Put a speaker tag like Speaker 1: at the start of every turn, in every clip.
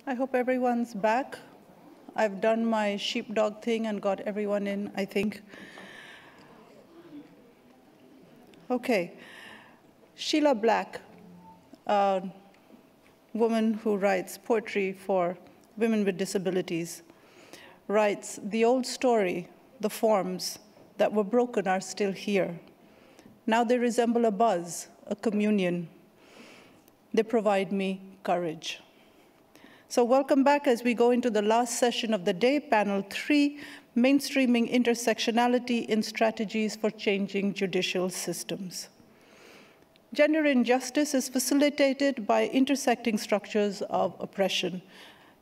Speaker 1: I hope everyone's back. I've done my sheepdog thing and got everyone in, I think. Okay. Sheila Black, a woman who writes poetry for women with disabilities, writes, "The old story, the forms that were broken are still here. Now they resemble a buzz, a communion. They provide me courage." So welcome back as we go into the last session of the day, panel 3, mainstreaming intersectionality in strategies for changing judicial systems. Gender injustice is facilitated by intersecting structures of oppression.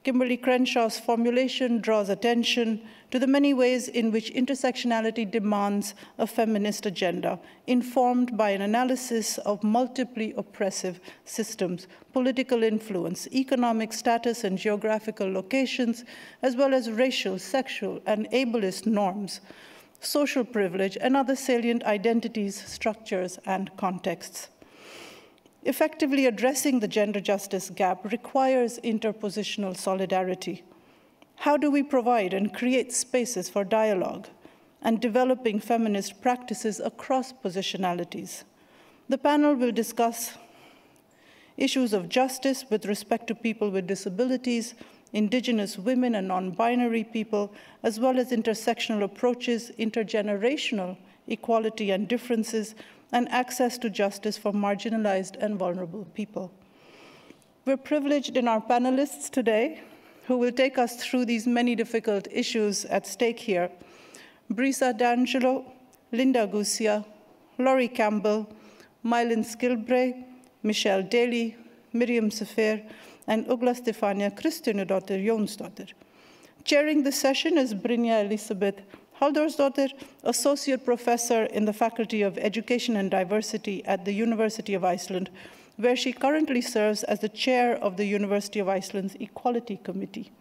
Speaker 1: Kimberlé Crenshaw's formulation draws attention to the many ways in which intersectionality demands a feminist agenda, informed by an analysis of multiply oppressive systems, political influence, economic status and geographical locations, as well as racial, sexual, and ableist norms, social privilege, and other salient identities, structures, and contexts. Effectively addressing the gender justice gap requires interpositional solidarity. How do we provide and create spaces for dialogue and developing feminist practices across positionalities? The panel will discuss issues of justice with respect to people with disabilities, Indigenous women and non-binary people, as well as intersectional approaches, intergenerational equality and differences, and access to justice for marginalized and vulnerable people. We're privileged in our panelists today who will take us through these many difficult issues at stake here. Brisa D'Angelo, Linda Gusia, Laurie Campbell, May-Len Skilbrei, Michelle Daley, Miriam Safir, and Ugla Stefanía Kristjönudóttir Jónsdóttir. Chairing the session is Brynja Elísabeth Halldórsdóttir, Associate Professor in the Faculty of Education and Diversity at the University of Iceland, where she currently serves as the chair of the University of Iceland's Equality Committee.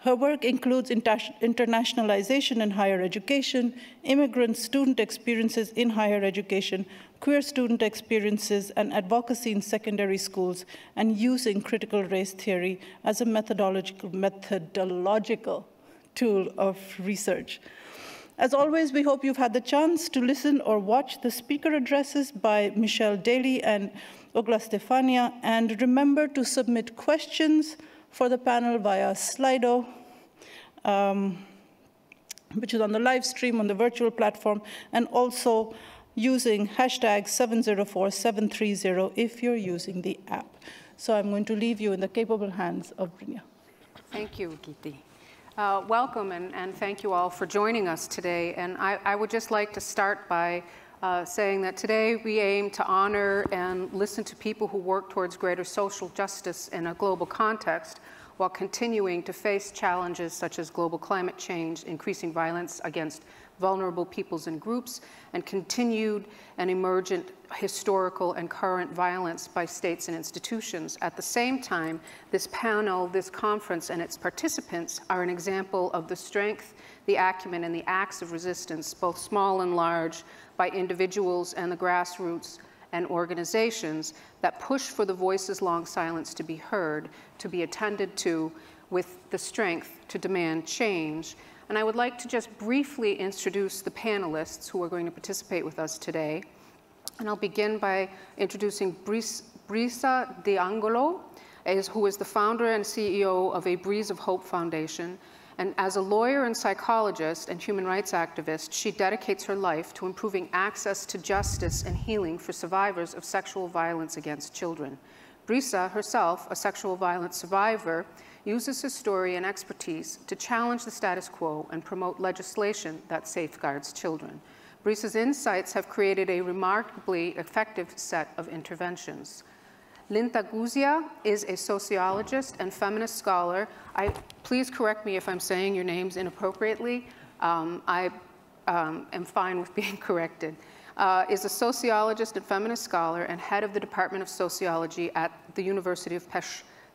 Speaker 1: Her work includes internationalization in higher education, immigrant student experiences in higher education, queer student experiences, and advocacy in secondary schools, and using critical race theory as a methodological tool of research. As always, we hope you've had the chance to listen or watch the speaker addresses by Michelle Daley and Ugla Stefanía, and remember to submit questions for the panel via Slido, which is on the live stream on the virtual platform, and also using hashtag 704730 if you're using the app. So I'm going to leave you in the capable hands of Brynja.
Speaker 2: Thank you, Giti. Welcome, and thank you all for joining us today. And I would just like to start by saying that today we aim to honor and listen to people who work towards greater social justice in a global context, while continuing to face challenges such as global climate change, increasing violence against vulnerable peoples and groups, and continued and emergent historical and current violence by states and institutions. At the same time, this panel, this conference, and its participants are an example of the strength, the acumen, and the acts of resistance, both small and large, by individuals and the grassroots and organizations that push for the voices long silenced to be heard, to be attended to, with the strength to demand change. And I would like to just briefly introduce the panelists who are going to participate with us today. And I'll begin by introducing Brisa de Angulo, who is the founder and CEO of A Breeze of Hope Foundation. And as a lawyer and psychologist and human rights activist, she dedicates her life to improving access to justice and healing for survivors of sexual violence against children. Brisa, herself a sexual violence survivor, uses her story and expertise to challenge the status quo and promote legislation that safeguards children. Brisa's insights have created a remarkably effective set of interventions. Linda Gusia is a sociologist and feminist scholar. Please correct me if I'm saying your names inappropriately. I am fine with being corrected. Is a sociologist and feminist scholar and head of the Department of Sociology at the University of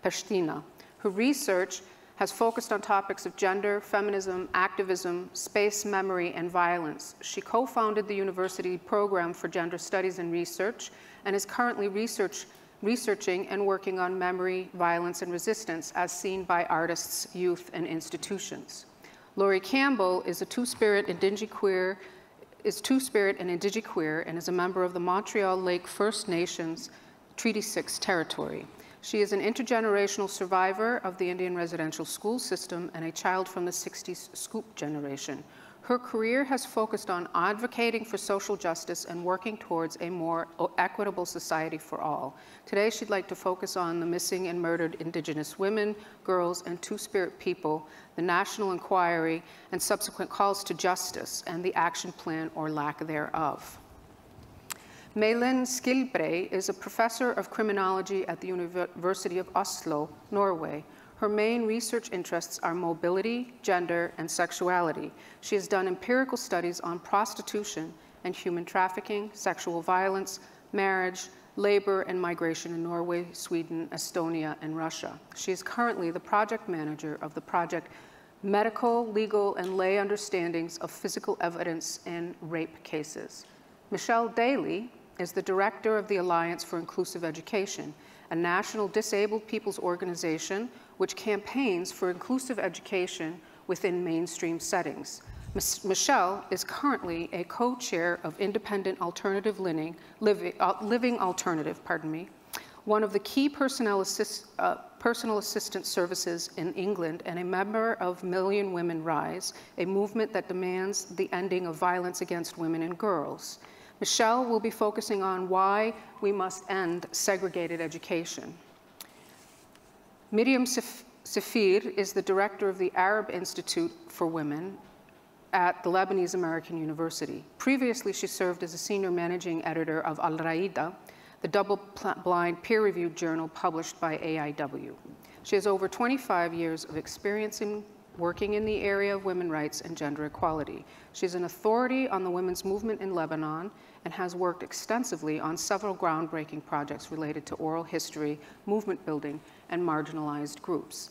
Speaker 2: Pristina. Her research has focused on topics of gender, feminism, activism, space, memory, and violence. She co-founded the university program for gender studies and research and is currently research researching and working on memory, violence, and resistance as seen by artists, youth, and institutions. Laurie Campbell is a two-spirit and indigiqueer and is a member of the Montreal Lake First Nations Treaty 6 territory. She is an intergenerational survivor of the Indian residential school system and a child from the 60s Scoop generation. Her career has focused on advocating for social justice and working towards a more equitable society for all. Today, she'd like to focus on the missing and murdered Indigenous women, girls, and Two-Spirit people, the national inquiry, and subsequent calls to justice, and the action plan or lack thereof. May-Len Skilbrei is a professor of criminology at the University of Oslo, Norway. Her main research interests are mobility, gender, and sexuality. She has done empirical studies on prostitution and human trafficking, sexual violence, marriage, labor, and migration in Norway, Sweden, Estonia, and Russia. She is currently the project manager of the project Medical, Legal, and Lay Understandings of Physical Evidence in Rape Cases. Michelle Daley is the director of the Alliance for Inclusive Education, a national disabled people's organization which campaigns for inclusive education within mainstream settings. Michelle is currently a co-chair of Independent Alternative Living Alternative, one of the key personal assistance services in England, and a member of Million Women Rise, a movement that demands the ending of violence against women and girls. Michelle will be focusing on why we must end segregated education. Miriam Safir is the director of the Arab Institute for Women at the Lebanese American University. Previously, she served as a senior managing editor of Al Raida, the double-blind peer-reviewed journal published by AIW. She has over 25 years of experience in working in the area of women's rights and gender equality. She's an authority on the women's movement in Lebanon and has worked extensively on several groundbreaking projects related to oral history, movement building, and marginalized groups.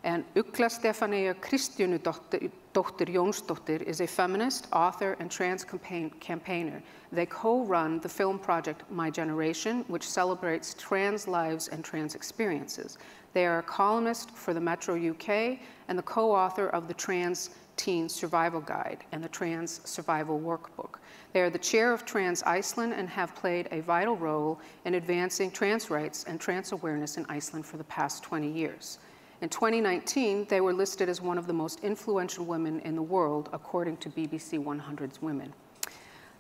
Speaker 2: And Ugla Stefanía Kristjönudóttir Jónsdóttir is a feminist, author, and trans campaigner. They co-run the film project My Generation, which celebrates trans lives and trans experiences. They are a columnist for the Metro UK and the co-author of the Trans Teen Survival Guide and the Trans Survival Workbook. They are the chair of Trans Iceland and have played a vital role in advancing trans rights and trans awareness in Iceland for the past 20 years. In 2019, they were listed as one of the most influential women in the world, according to BBC 100's Women.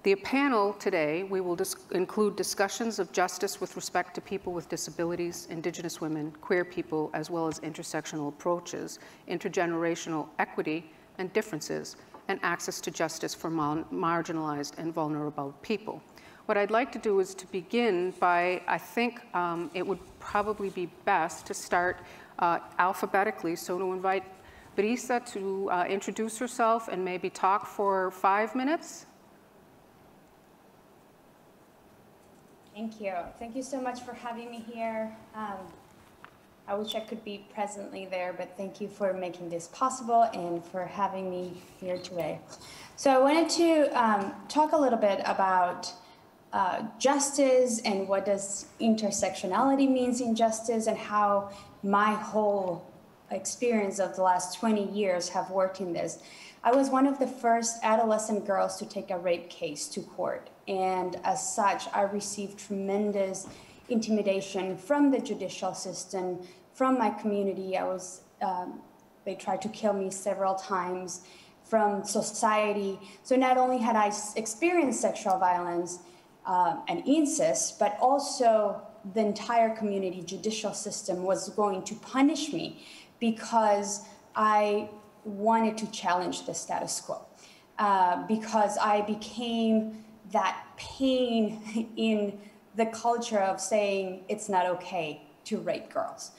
Speaker 2: The panel today, we will include discussions of justice with respect to people with disabilities, Indigenous women, queer people, as well as intersectional approaches, intergenerational equity and differences, and access to justice for marginalized and vulnerable people. What I'd like to do is to begin by, I think it would probably be best to start alphabetically, so to invite Brisa to introduce herself and maybe talk for 5 minutes.
Speaker 3: Thank you. Thank you so much for having me here. I wish I could be presently there, but thank you for making this possible and for having me here today. So I wanted to talk a little bit about justice and what does intersectionality means in justice and how my whole experience of the last 20 years have worked in this. I was one of the first adolescent girls to take a rape case to court. And as such, I received tremendous intimidation from the judicial system, from my community. They tried to kill me several times, from society. So not only had I experienced sexual violence and incest, but also the entire community judicial system was going to punish me because I wanted to challenge the status quo, because I became that pain in the culture of saying it's not okay to rape girls.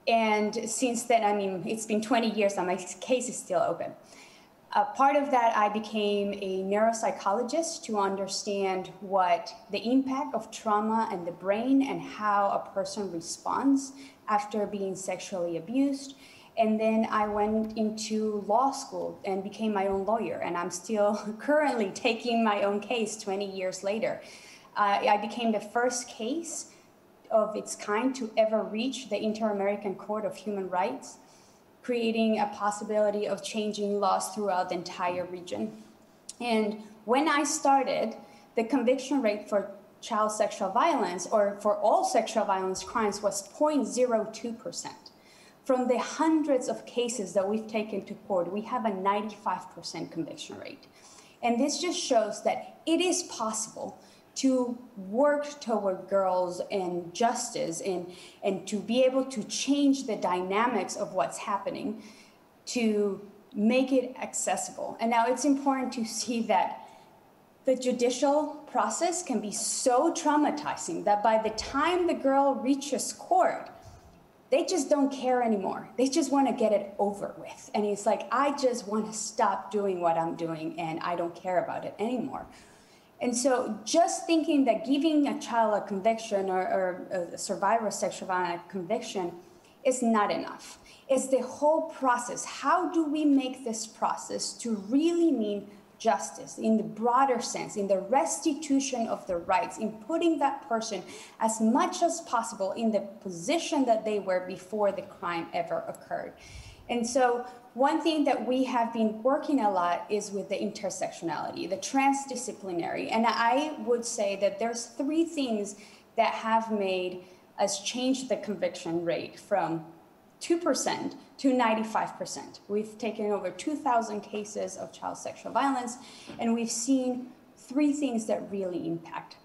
Speaker 3: And since then, I mean, it's been 20 years and my case is still open. Part of that, I became a neuropsychologist to understand what the impact of trauma and the brain and how a person responds after being sexually abused. And then I went into law school and became my own lawyer. And I'm still currently taking my own case 20 years later. I became the first case of its kind to ever reach the Inter-American Court of Human Rights, creating a possibility of changing laws throughout the entire region. And when I started, the conviction rate for child sexual violence, or for all sexual violence crimes, was 0.02%. From the hundreds of cases that we've taken to court, we have a 95% conviction rate. And this just shows that it is possible to work toward girls and justice and to be able to change the dynamics of what's happening to make it accessible. And now it's important to see that the judicial process can be so traumatizing that by the time the girl reaches court, they just don't care anymore. They just want to get it over with. And it's like, I just want to stop doing what I'm doing and I don't care about it anymore. And so just thinking that giving a child a conviction or a survivor of sexual violence conviction is not enough. It's the whole process. How do we make this process to really mean justice in the broader sense, in the restitution of the rights, in putting that person as much as possible in the position that they were before the crime ever occurred? And so one thing that we have been working a lot is with the intersectionality, the transdisciplinary. And I would say that there's 3 things that have made us change the conviction rate from 2% to 95%. We've taken over 2,000 cases of child sexual violence, and we've seen 3 things that really impact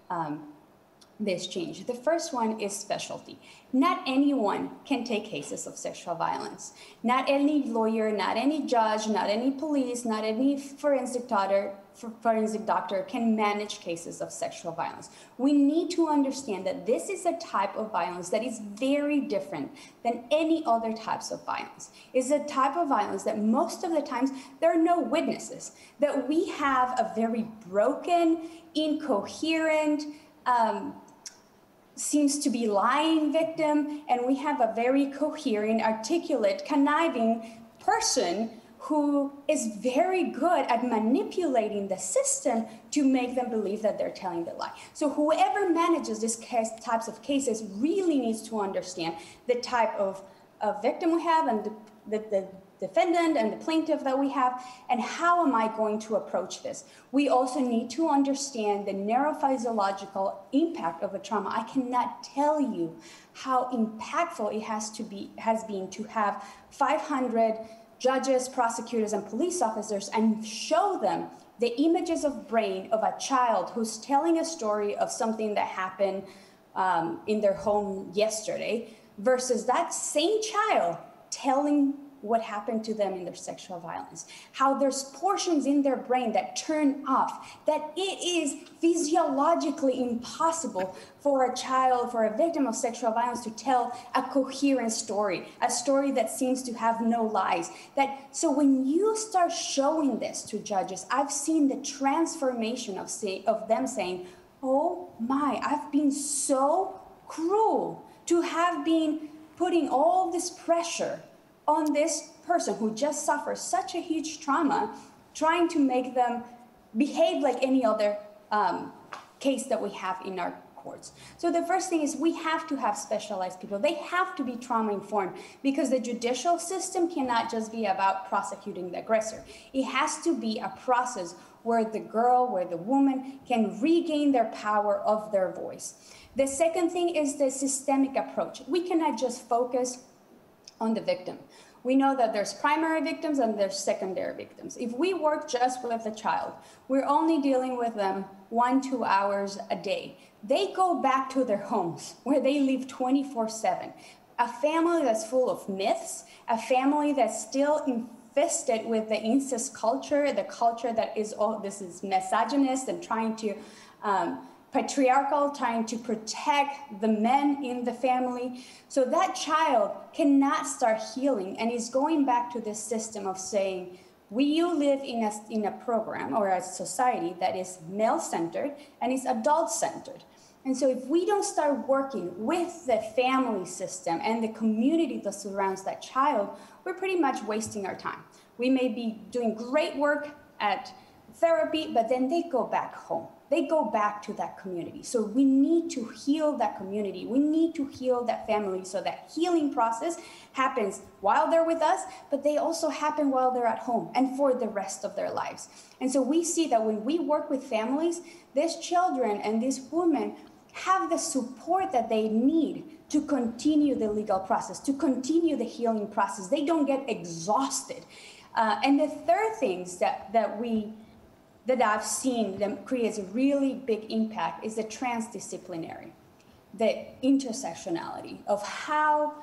Speaker 3: this change. The first one is specialty. Not anyone can take cases of sexual violence. Not any lawyer, not any judge, not any police, not any forensic doctor can manage cases of sexual violence. We need to understand that this is a type of violence that is very different than any other types of violence. It's a type of violence that most of the times there are no witnesses, that we have a very broken, incoherent, seems to be lying victim, and we have a very coherent, articulate, conniving person who is very good at manipulating the system to make them believe that they're telling the lie. So whoever manages these types of cases really needs to understand the type of victim we have and the defendant and the plaintiff that we have, and how am I going to approach this? We also need to understand the neurophysiological impact of a trauma. I cannot tell you how impactful it has been to have 500 judges, prosecutors, and police officers and show them the images of brain of a child who's telling a story of something that happened in their home yesterday versus that same child telling what happened to them in their sexual violence, how there's portions in their brain that turn off, that it is physiologically impossible for a child, for a victim of sexual violence to tell a coherent story, a story that seems to have no lies. So when you start showing this to judges, I've seen the transformation of them saying, oh my, I've been so cruel to have been putting all this pressure on this person who just suffers such a huge trauma, trying to make them behave like any other case that we have in our courts. So the first thing is we have to have specialized people. They have to be trauma-informed because the judicial system cannot just be about prosecuting the aggressor. It has to be a process where the girl, where the woman can regain their power of their voice. The second thing is the systemic approach. We cannot just focus on the victim. We know that there's primary victims and there's secondary victims. If we work just with a child, we're only dealing with them 1-2 hours a day. They go back to their homes where they live 24/7. A family that's full of myths, a family that's still infested with the incest culture, the culture that is this is misogynist and trying to patriarchal, trying to protect the men in the family. So that child cannot start healing and is going back to this system of saying, you live in a program or a society that is male-centered and is adult-centered. And so if we don't start working with the family system and the community that surrounds that child, we're pretty much wasting our time. We may be doing great work at therapy, but then they go back home. they go back to that community. So we need to heal that community. We need to heal that family, so that healing process happens while they're with us, but they also happen while they're at home and for the rest of their lives. And so we see that when we work with families, these children and these women have the support that they need to continue the legal process, to continue the healing process. They don't get exhausted. And the third things that I've seen that creates a really big impact is the transdisciplinary, the intersectionality of how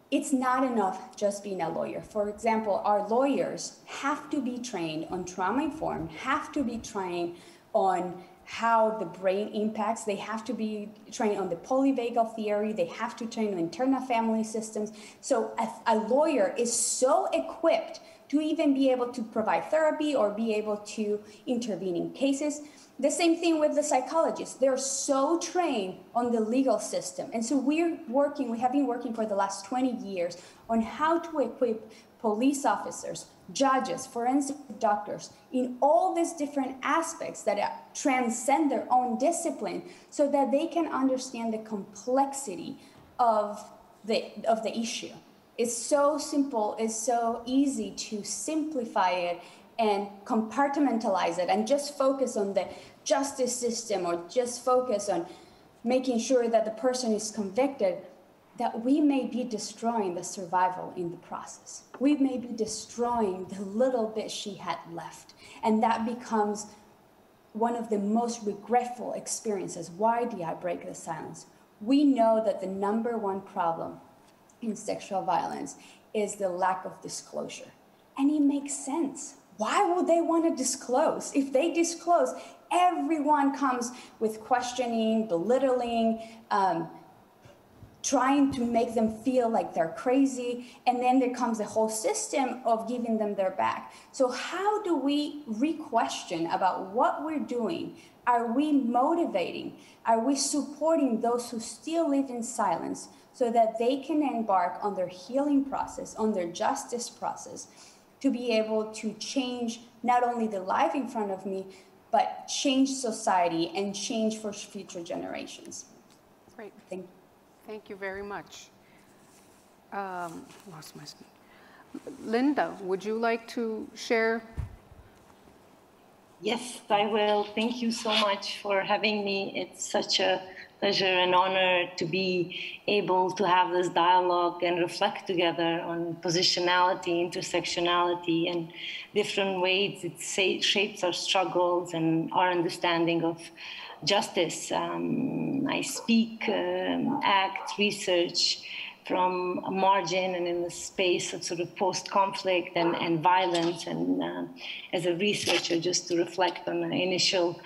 Speaker 3: it's not enough just being a lawyer. For example, our lawyers have to be trained on trauma-informed, have to be trained on how the brain impacts. They have to be trained on the polyvagal theory. They have to train on internal family systems. So a lawyer is so equipped to even be able to provide therapy or be able to intervene in cases. The same thing with the psychologists. They're so trained on the legal system. And so we have been working for the last 20 years on how to equip police officers, judges, forensic doctors, in all these different aspects that transcend their own discipline, so that they can understand the complexity of the issue. It's so simple, it's so easy to simplify it and compartmentalize it and just focus on the justice system, or just focus on making sure that the person is convicted, that we may be destroying the survival in the process. We may be destroying the little bit she had left. And that becomes one of the most regretful experiences. Why did I break the silence? We know that the #1 problem in sexual violence is the lack of disclosure. And it makes sense. Why would they want to disclose? If they disclose, everyone comes with questioning, belittling, trying to make them feel like they're crazy, and then there comes a whole system of giving them their back. So how do we re-question about what we're doing? Are we motivating? Are we supporting those who still live in silence so that they can embark on their healing process, on their justice process, to be able to change not only the life in front of me, but change society and change for future generations?
Speaker 2: Great.
Speaker 3: Thank you.
Speaker 2: Thank you very much. Lost my screen. Linda, would you like to share?
Speaker 4: Yes, I will. Thank you so much for having me. It's such a pleasure and honor to be able to have this dialogue and reflect together on positionality, intersectionality, and different ways it shapes our struggles and our understanding of justice. I speak, act, research from a margin and in the space of sort of post-conflict and violence. And as a researcher, just to reflect on the initial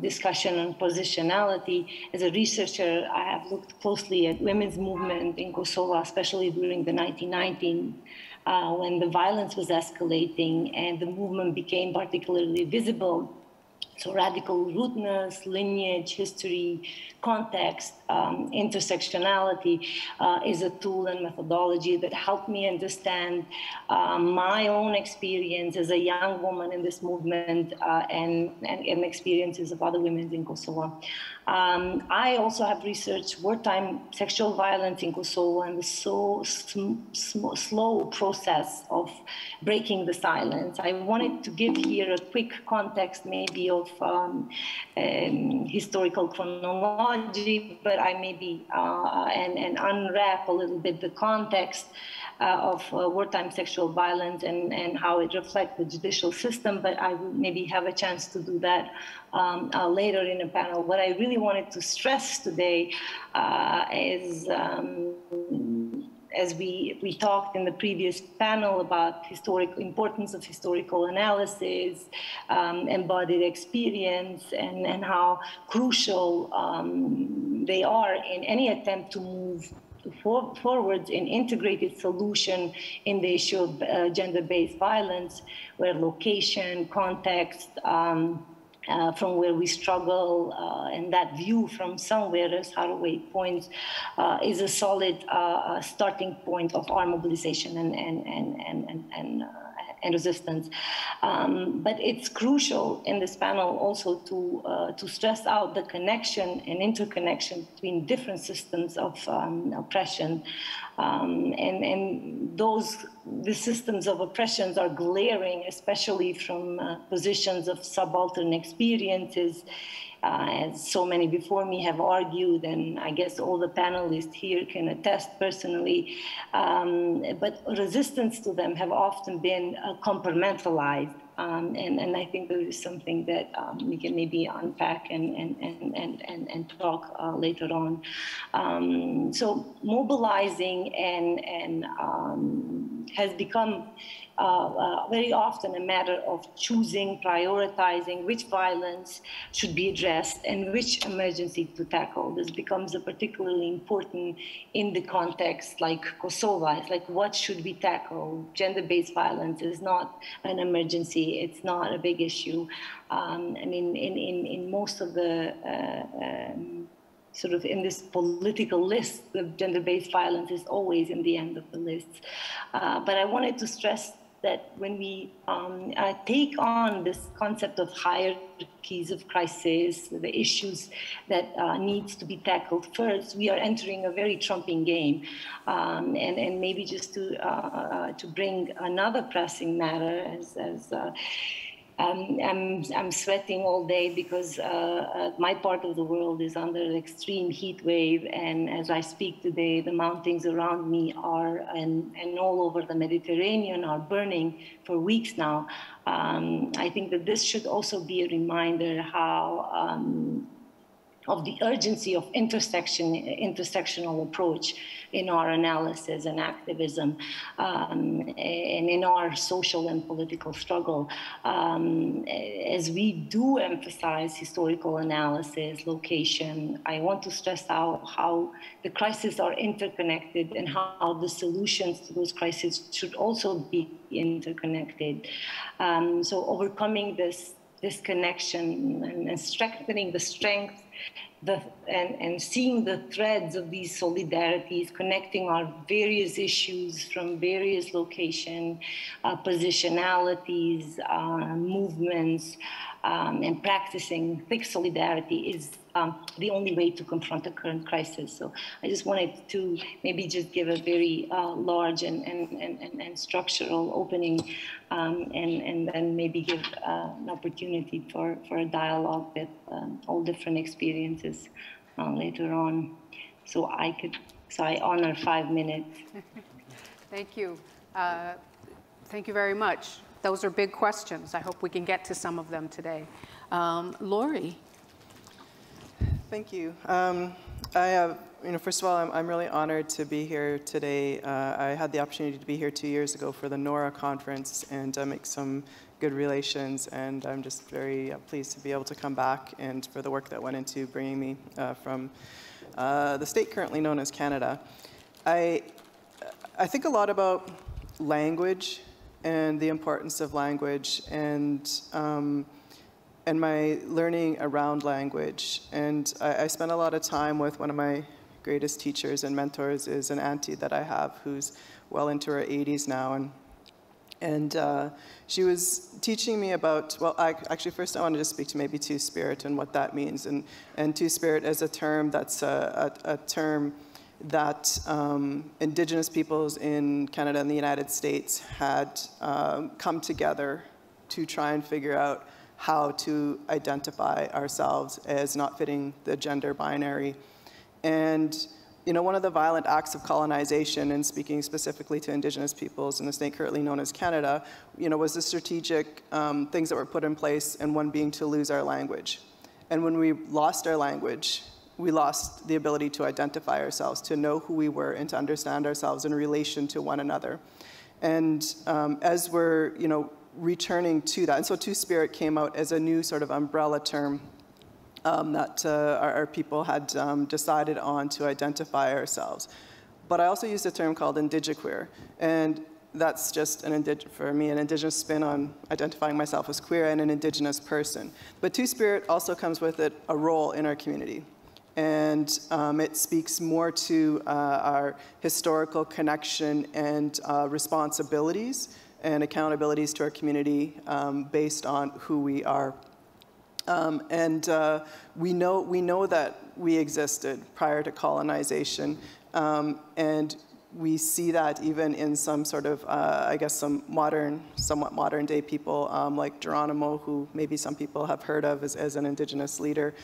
Speaker 4: discussion on positionality, as a researcher, I have looked closely at women's movement in Kosovo, especially during the 1990s, when the violence was escalating and the movement became particularly visible. So radical rootness, lineage, history, context, intersectionality is a tool and methodology that helped me understand my own experience as a young woman in this movement and experiences of other women in Kosovo. I also have researched wartime sexual violence in Kosovo and the slow process of breaking the silence. I wanted to give here a quick context maybe of historical chronology, but I maybe and unwrap a little bit the context of wartime sexual violence and how it reflects the judicial system, but I will maybe have a chance to do that later in a panel. What I really wanted to stress today is, as we talked in the previous panel about importance of historical analysis, embodied experience, and how crucial they are in any attempt to move forward in integrated solution in the issue of gender-based violence, where location, context, from where we struggle, and that view from somewhere, as Haraway points, is a solid starting point of our mobilization and resistance. But it's crucial in this panel also to stress out the connection and interconnection between different systems of oppression. And the systems of oppressions are glaring, especially from positions of subaltern experiences, as so many before me have argued, and I guess all the panelists here can attest personally. But resistance to them have often been compartmentalized. And I think there is something that we can maybe unpack and talk later on. So mobilizing and has become very often a matter of choosing, prioritizing which violence should be addressed and which emergency to tackle. This becomes particularly important in the context like Kosovo. It's like, what should we tackle? Gender-based violence is not an emergency. It's not a big issue. I mean, in most of the sort of in this political list, the gender-based violence is always in the end of the list. But I wanted to stress that when we take on this concept of hierarchies of crisis, the issues that needs to be tackled first, we are entering a very trumping game. And maybe just to bring another pressing matter, I'm sweating all day because my part of the world is under an extreme heat wave, and as I speak today, the mountains around me are and all over the Mediterranean are burning for weeks now. I think that this should also be a reminder how of the urgency of intersectional approach in our analysis and activism, and in our social and political struggle. As we do emphasize historical analysis, location, I want to stress out how the crises are interconnected and how the solutions to those crises should also be interconnected. So overcoming this connection and strengthening the strength and seeing the threads of these solidarities, connecting our various issues from various locations, positionalities, movements, and practicing thick solidarity is the only way to confront the current crisis. So I just wanted to maybe just give a very large and structural opening, and then maybe give an opportunity for a dialogue with all different experiences later on. So I honor 5 minutes.
Speaker 2: Thank you. Thank you very much. Those are big questions. I hope we can get to some of them today. Laurie.
Speaker 5: Thank you. First of all, I'm really honored to be here today. I had the opportunity to be here 2 years ago for the NORA conference and make some good relations, and I'm just very pleased to be able to come back and for the work that went into bringing me from the state currently known as Canada. I think a lot about language and the importance of language and my learning around language. And I spent a lot of time with one of my greatest teachers and mentors is an auntie that I have who's well into her 80s now. And she was teaching me about, well, actually first I wanted to speak to maybe Two-Spirit and what that means. And Two-Spirit is a term that's a term that Indigenous peoples in Canada and the United States had come together to try and figure out how to identify ourselves as not fitting the gender binary. And one of the violent acts of colonization, and speaking specifically to Indigenous peoples in the state currently known as Canada, was the strategic things that were put in place, and one being to lose our language. And when we lost our language, we lost the ability to identify ourselves, to know who we were, and to understand ourselves in relation to one another. And as we're, returning to that, and so Two-Spirit came out as a new sort of umbrella term that our people had decided on to identify ourselves. But I also used a term called indigiqueer, and that's just for me an Indigenous spin on identifying myself as queer and an Indigenous person. But Two-Spirit also comes with it a role in our community. And it speaks more to our historical connection and responsibilities and accountabilities to our community based on who we are. We know that we existed prior to colonization, and we see that even in some sort of, I guess, some somewhat modern day people like Geronimo, who maybe some people have heard of as an indigenous leader,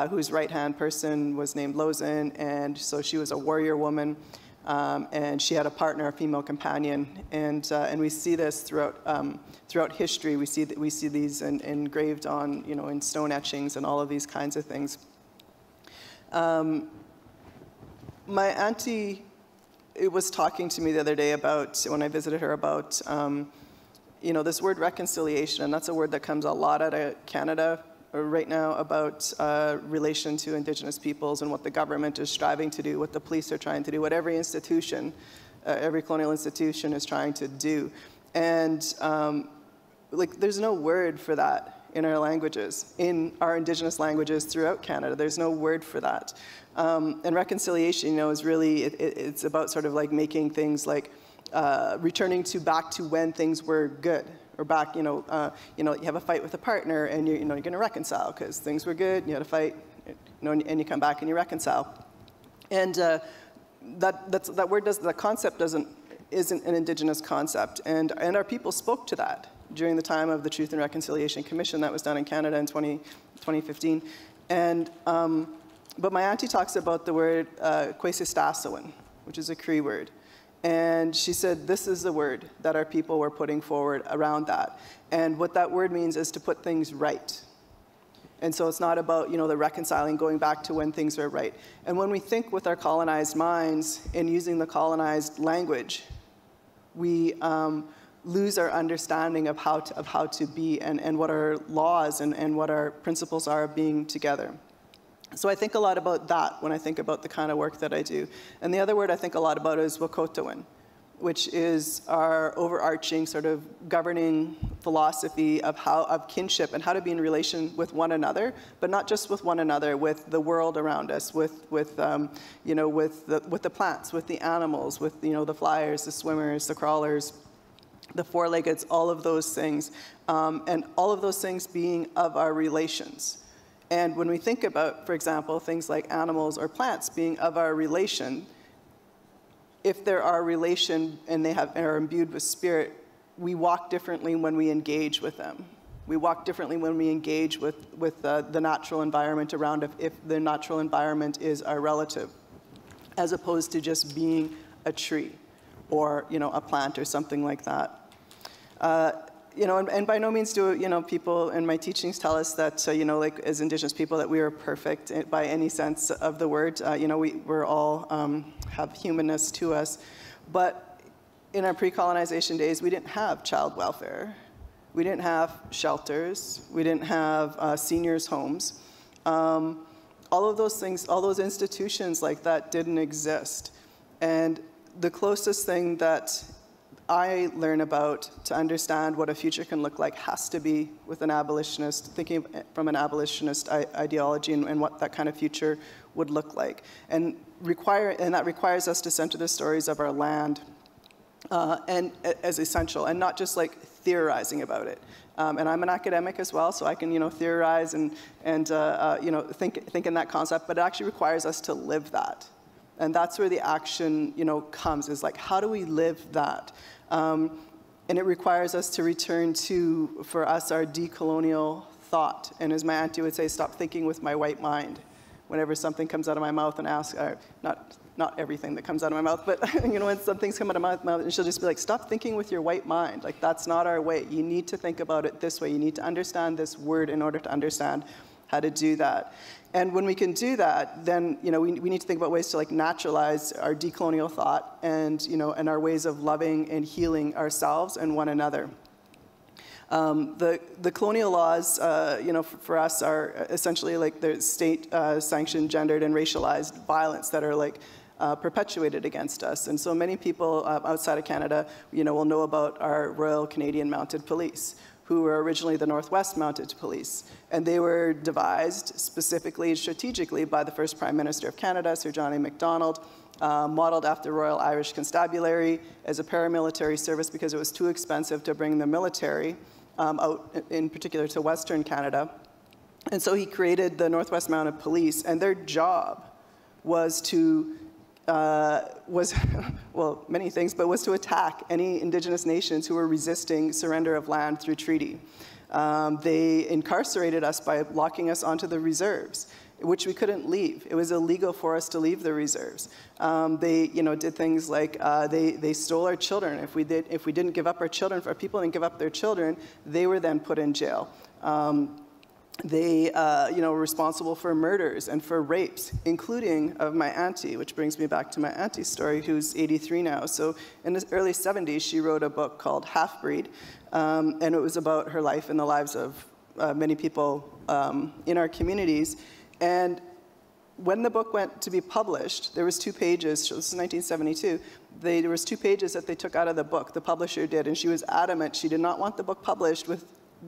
Speaker 5: whose right-hand person was named Lozin, and so she was a warrior woman, and she had a partner, a female companion, and we see this throughout history. We see these engraved on, in stone etchings and all of these kinds of things. My auntie was talking to me the other day about, when I visited her, about this word reconciliation, and that's a word that comes a lot out of Canada right now about relation to Indigenous peoples and what the government is striving to do, what the police are trying to do, what every institution, every colonial institution is trying to do. And there's no word for that in our languages, in our Indigenous languages throughout Canada. There's no word for that. And reconciliation, is really, it's about sort of like making things like returning back to when things were good, or back, you have a fight with a partner and you're going to reconcile because things were good, you had a fight, and you come back and you reconcile. And that concept isn't an Indigenous concept, and our people spoke to that during the time of the Truth and Reconciliation Commission that was done in Canada in 2015. And but my auntie talks about the word Kwesistasawan, which is a Cree word. And she said, this is the word that our people were putting forward around that. And what that word means is to put things right. And so it's not about, the reconciling, going back to when things are right. And when we think with our colonized minds and using the colonized language, we lose our understanding of how to be and what our laws and what our principles are of being together. So I think a lot about that when I think about the kind of work that I do. And the other word I think a lot about is Wakotowin, which is our overarching sort of governing philosophy of kinship and how to be in relation with one another, but not just with one another, with the world around us, with the plants, with the animals, with the flyers, the swimmers, the crawlers, the four-leggeds, all of those things, and all of those things being of our relations. And when we think about, for example, things like animals or plants being of our relation, if they're our relation and they are imbued with spirit, we walk differently when we engage with them. We walk differently when we engage with the natural environment around if the natural environment is our relative, as opposed to just being a tree or a plant or something like that. And by no means do people in my teachings tell us that like as Indigenous people that we are perfect by any sense of the word. We're all have humanness to us, but in our pre-colonization days we didn't have child welfare, we didn't have shelters, we didn't have seniors' homes. All of those things, all those institutions like that didn't exist, and the closest thing that I learn about to understand what a future can look like has to be with an abolitionist, thinking from an abolitionist ideology and what that kind of future would look like. And that requires us to center the stories of our land and as essential, and not just like theorizing about it. And I'm an academic as well, so I can theorize and think in that concept, but it actually requires us to live that. And that's where the action comes, is like, how do we live that? And it requires us to return to, for us, our decolonial thought. And as my auntie would say, stop thinking with my white mind. Whenever something comes out of my mouth and ask, not everything that comes out of my mouth, but when some things come out of my mouth, and she'll just be like, stop thinking with your white mind. Like, that's not our way. You need to think about it this way. You need to understand this word in order to understand how to do that. And when we can do that, then we need to think about ways to like naturalize our decolonial thought and and our ways of loving and healing ourselves and one another. The colonial laws, for us are essentially like the state-sanctioned, gendered, and racialized violence that are like perpetuated against us. And so many people outside of Canada, will know about our Royal Canadian Mounted Police, who were originally the Northwest Mounted Police. And they were devised specifically, strategically, by the first Prime Minister of Canada, Sir John A. Macdonald, modeled after Royal Irish Constabulary as a paramilitary service because it was too expensive to bring the military out, in particular to Western Canada. And so he created the Northwest Mounted Police, and their job was to, well, many things, but was to attack any Indigenous nations who were resisting surrender of land through treaty. They incarcerated us by locking us onto the reserves, which we couldn't leave. It was illegal for us to leave the reserves. They, did things like they stole our children. If we didn't give up our children, if our people didn't give up their children, they were then put in jail. They, were responsible for murders and for rapes, including of my auntie, which brings me back to my auntie's story, who's 83 now. So in the early 70s, she wrote a book called Half-Breed, and it was about her life and the lives of many people in our communities. And when the book went to be published, there was 2 pages, so this is 1972, there was 2 pages that they took out of the book, the publisher did, and she was adamant she did not want the book published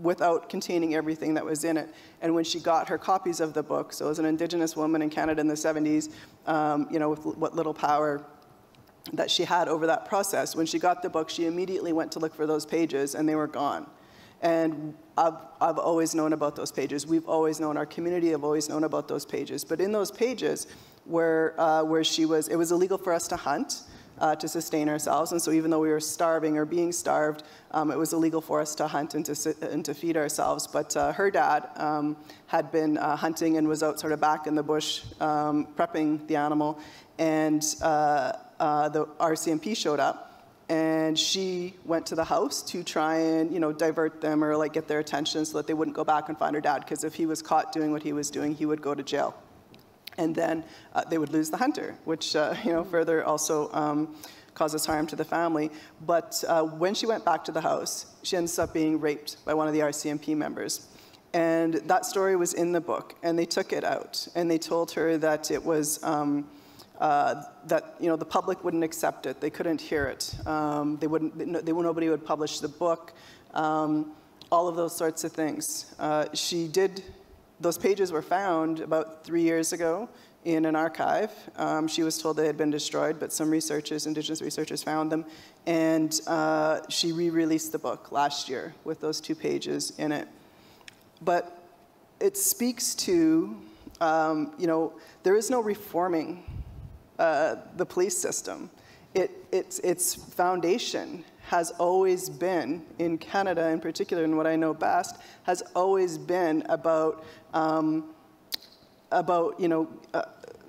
Speaker 5: without containing everything that was in it. And when she got her copies of the book, so as an Indigenous woman in Canada in the 70s, with what little power that she had over that process, when she got the book, she immediately went to look for those pages, and they were gone. And I've always known about those pages. We've always known, our community have always known about those pages. But in those pages where she was, it was illegal for us to hunt, to sustain ourselves. And so even though we were starving or being starved, it was illegal for us to hunt and to feed ourselves. But her dad had been hunting and was out sort of back in the bush prepping the animal. And the RCMP showed up. And she went to the house to try and, divert them or like get their attention so that they wouldn't go back and find her dad. Because if he was caught doing what he was doing, he would go to jail. And then they would lose the hunter, which, further also causes harm to the family. But when she went back to the house, she ends up being raped by one of the RCMP members. And that story was in the book, and they took it out. And they told her that it was, the public wouldn't accept it. They couldn't hear it. Nobody would publish the book. All of those sorts of things. Those pages were found about 3 years ago in an archive. She was told they had been destroyed, but some researchers, Indigenous researchers, found them. And she re-released the book last year with those 2 pages in it. But it speaks to, there is no reforming the police system. Its foundation has always been, in Canada in particular, and what I know best, has always been about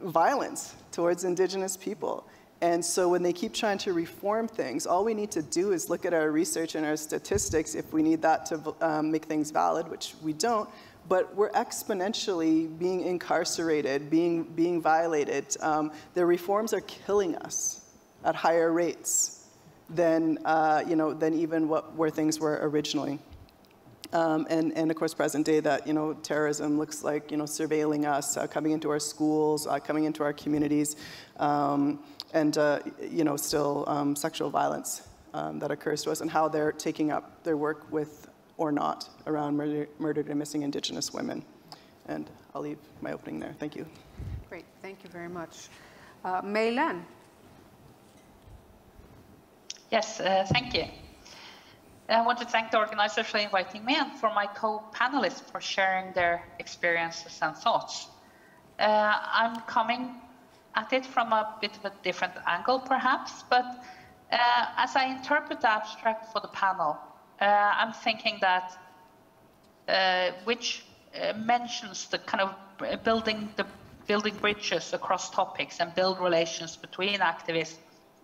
Speaker 5: violence towards Indigenous people. And so when they keep trying to reform things, all we need to do is look at our research and our statistics if we need that to make things valid, which we don't. But we're exponentially being incarcerated, being violated. The reforms are killing us at higher rates than even where things were originally. And of course, present day, that terrorism looks like surveilling us, coming into our schools, coming into our communities, and still sexual violence that occurs to us, and how they're taking up their work with or not around murdered and missing Indigenous women. And I'll leave my opening there. Thank you.
Speaker 2: Great, thank you very much. May-Len.
Speaker 6: Yes, thank you. I want to thank the organizers for inviting me and for my co-panelists for sharing their experiences and thoughts. I'm coming at it from a bit of a different angle, perhaps, but as I interpret the abstract for the panel, I'm thinking that which mentions the kind of building bridges across topics and build relations between activists,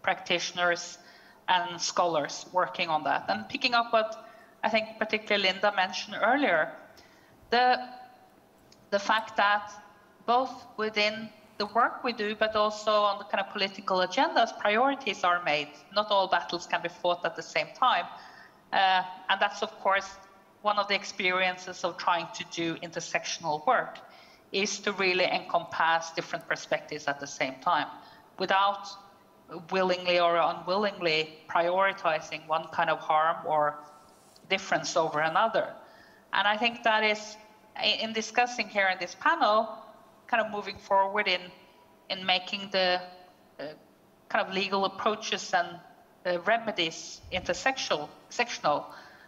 Speaker 6: practitioners, and scholars working on that. And picking up what I think particularly Linda mentioned earlier, the fact that both within the work we do, but also on the kind of political agendas, priorities are made. Not all battles can be fought at the same time. And that's, of course, one of the experiences of trying to do intersectional work, is to really encompass different perspectives at the same time, without willingly or unwillingly prioritizing one kind of harm or difference over another. And I think that is, in discussing here in this panel, kind of moving forward in making the kind of legal approaches and remedies intersectional,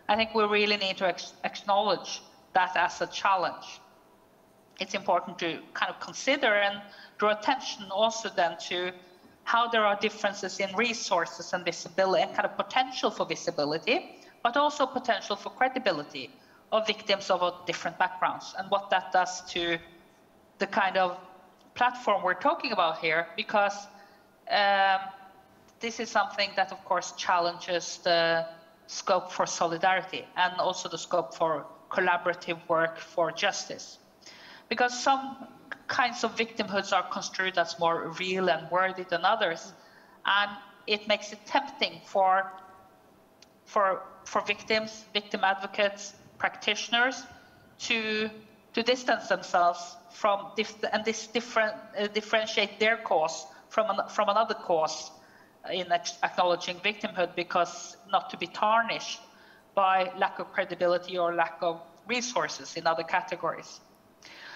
Speaker 6: I think we really need to acknowledge that as a challenge. It's important to kind of consider and draw attention also then to how there are differences in resources and visibility and kind of potential for visibility, but also potential for credibility of victims of different backgrounds, and what that does to the kind of platform we're talking about here, because this is something that, of course, challenges the scope for solidarity and also the scope for collaborative work for justice. Because some kinds of victimhoods are construed as more real and worthy than others, and it makes it tempting for victims, victim advocates, practitioners to distance themselves from differentiate their cause from another cause in acknowledging victimhood, because not to be tarnished by lack of credibility or lack of resources in other categories.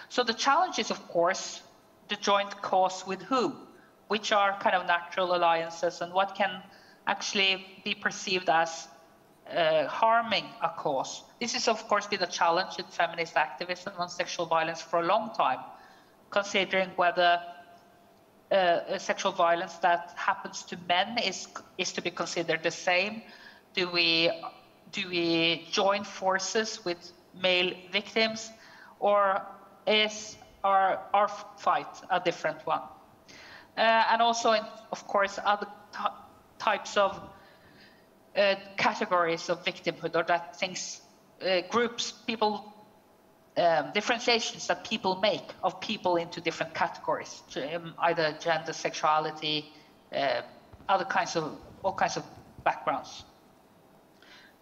Speaker 6: So the challenge is, of course, the joint cause with whom, which are kind of natural alliances, and what can actually be perceived as harming a cause. This has, of course, been a challenge in feminist activism on sexual violence for a long time, considering whether sexual violence that happens to men is to be considered the same. Do we join forces with male victims, or is our fight a different one? And also, of course, other types of categories of victimhood, or that things, groups, people, differentiations that people make of people into different categories, either gender, sexuality, all kinds of backgrounds.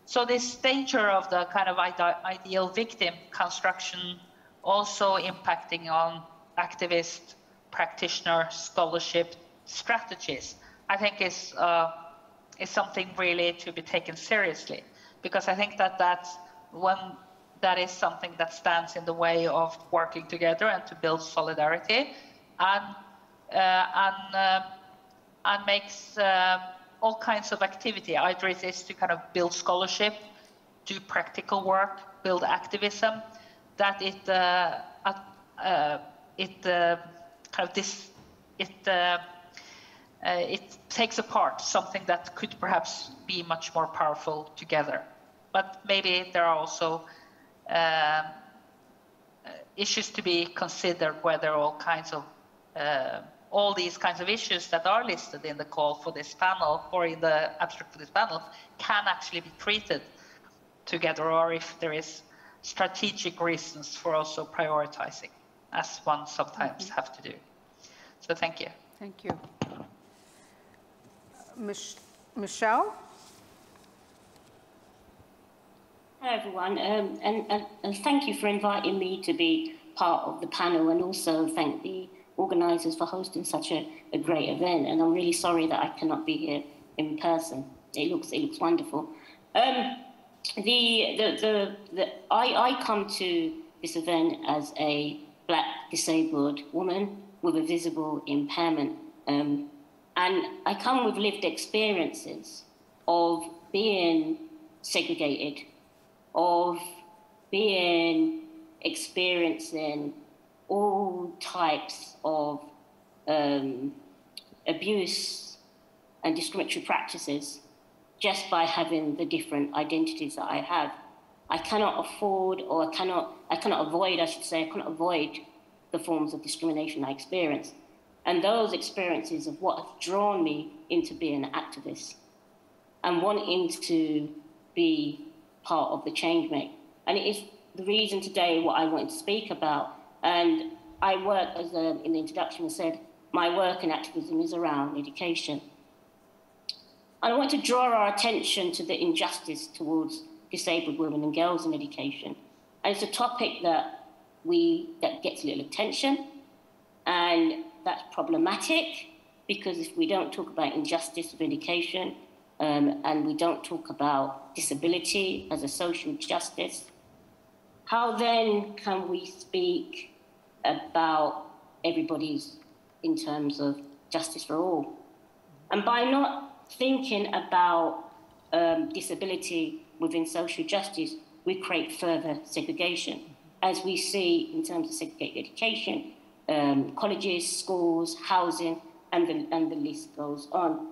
Speaker 6: So this danger of the kind of ideal victim construction also impacting on activist, practitioner, scholarship strategies, I think is something really to be taken seriously, because I think that is something that stands in the way of working together and to build solidarity, and makes all kinds of activity. Either it is to kind of build scholarship, do practical work, build activism, that it takes apart something that could perhaps be much more powerful together. But maybe there are also issues to be considered, whether all these kinds of issues that are listed in the call for this panel, or in the abstract for this panel, can actually be treated together, or if there is strategic reasons for also prioritizing, as one sometimes have to do. So thank you.
Speaker 2: Thank you. Michelle?
Speaker 7: Hello, everyone, and thank you for inviting me to be part of the panel, and also thank the organisers for hosting such a great event. And I'm really sorry that I cannot be here in person. It looks wonderful. I come to this event as a Black disabled woman with a visible impairment, and I come with lived experiences of being segregated, of experiencing all types of abuse and discriminatory practices just by having the different identities that I have. I cannot afford, or I cannot avoid, I should say, I cannot avoid the forms of discrimination I experience. And those experiences of what have drawn me into being an activist and wanting to be part of the change make. And it is the reason today what I wanted to speak about. And I work, as in the introduction I said, my work in activism is around education. And I want to draw our attention to the injustice towards disabled women and girls in education. And it's a topic that gets little attention, and that's problematic, because if we don't talk about injustice of education, and we don't talk about disability as a social justice, how then can we speak about everybody's in terms of justice for all? And by not thinking about disability within social justice, we create further segregation, as we see in terms of segregated education, colleges, schools, housing, and the list goes on.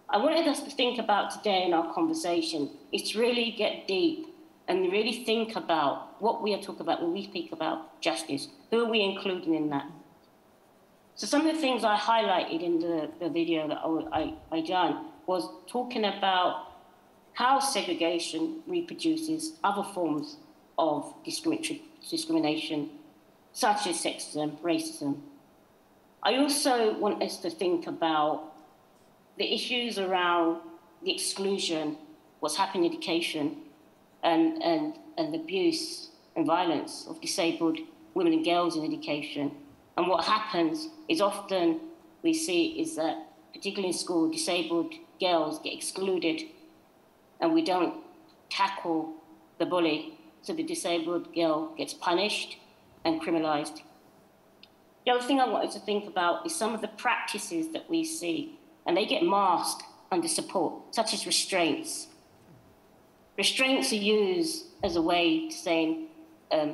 Speaker 7: I wanted us to think about today in our conversation is to really get deep and really think about what we are talking about when we speak about justice. Who are we including in that? So some of the things I highlighted in the video that I done was talking about how segregation reproduces other forms of discrimination, such as sexism, racism. I also want us to think about the issues around the exclusion, what's happening in education, and abuse and violence of disabled women and girls in education. And what happens is often we see is that, particularly in school, disabled girls get excluded and we don't tackle the bully, so the disabled girl gets punished and criminalized. The other thing I wanted to think about is some of the practices that we see, and they get masked under support, such as restraints. Restraints are used as a way to say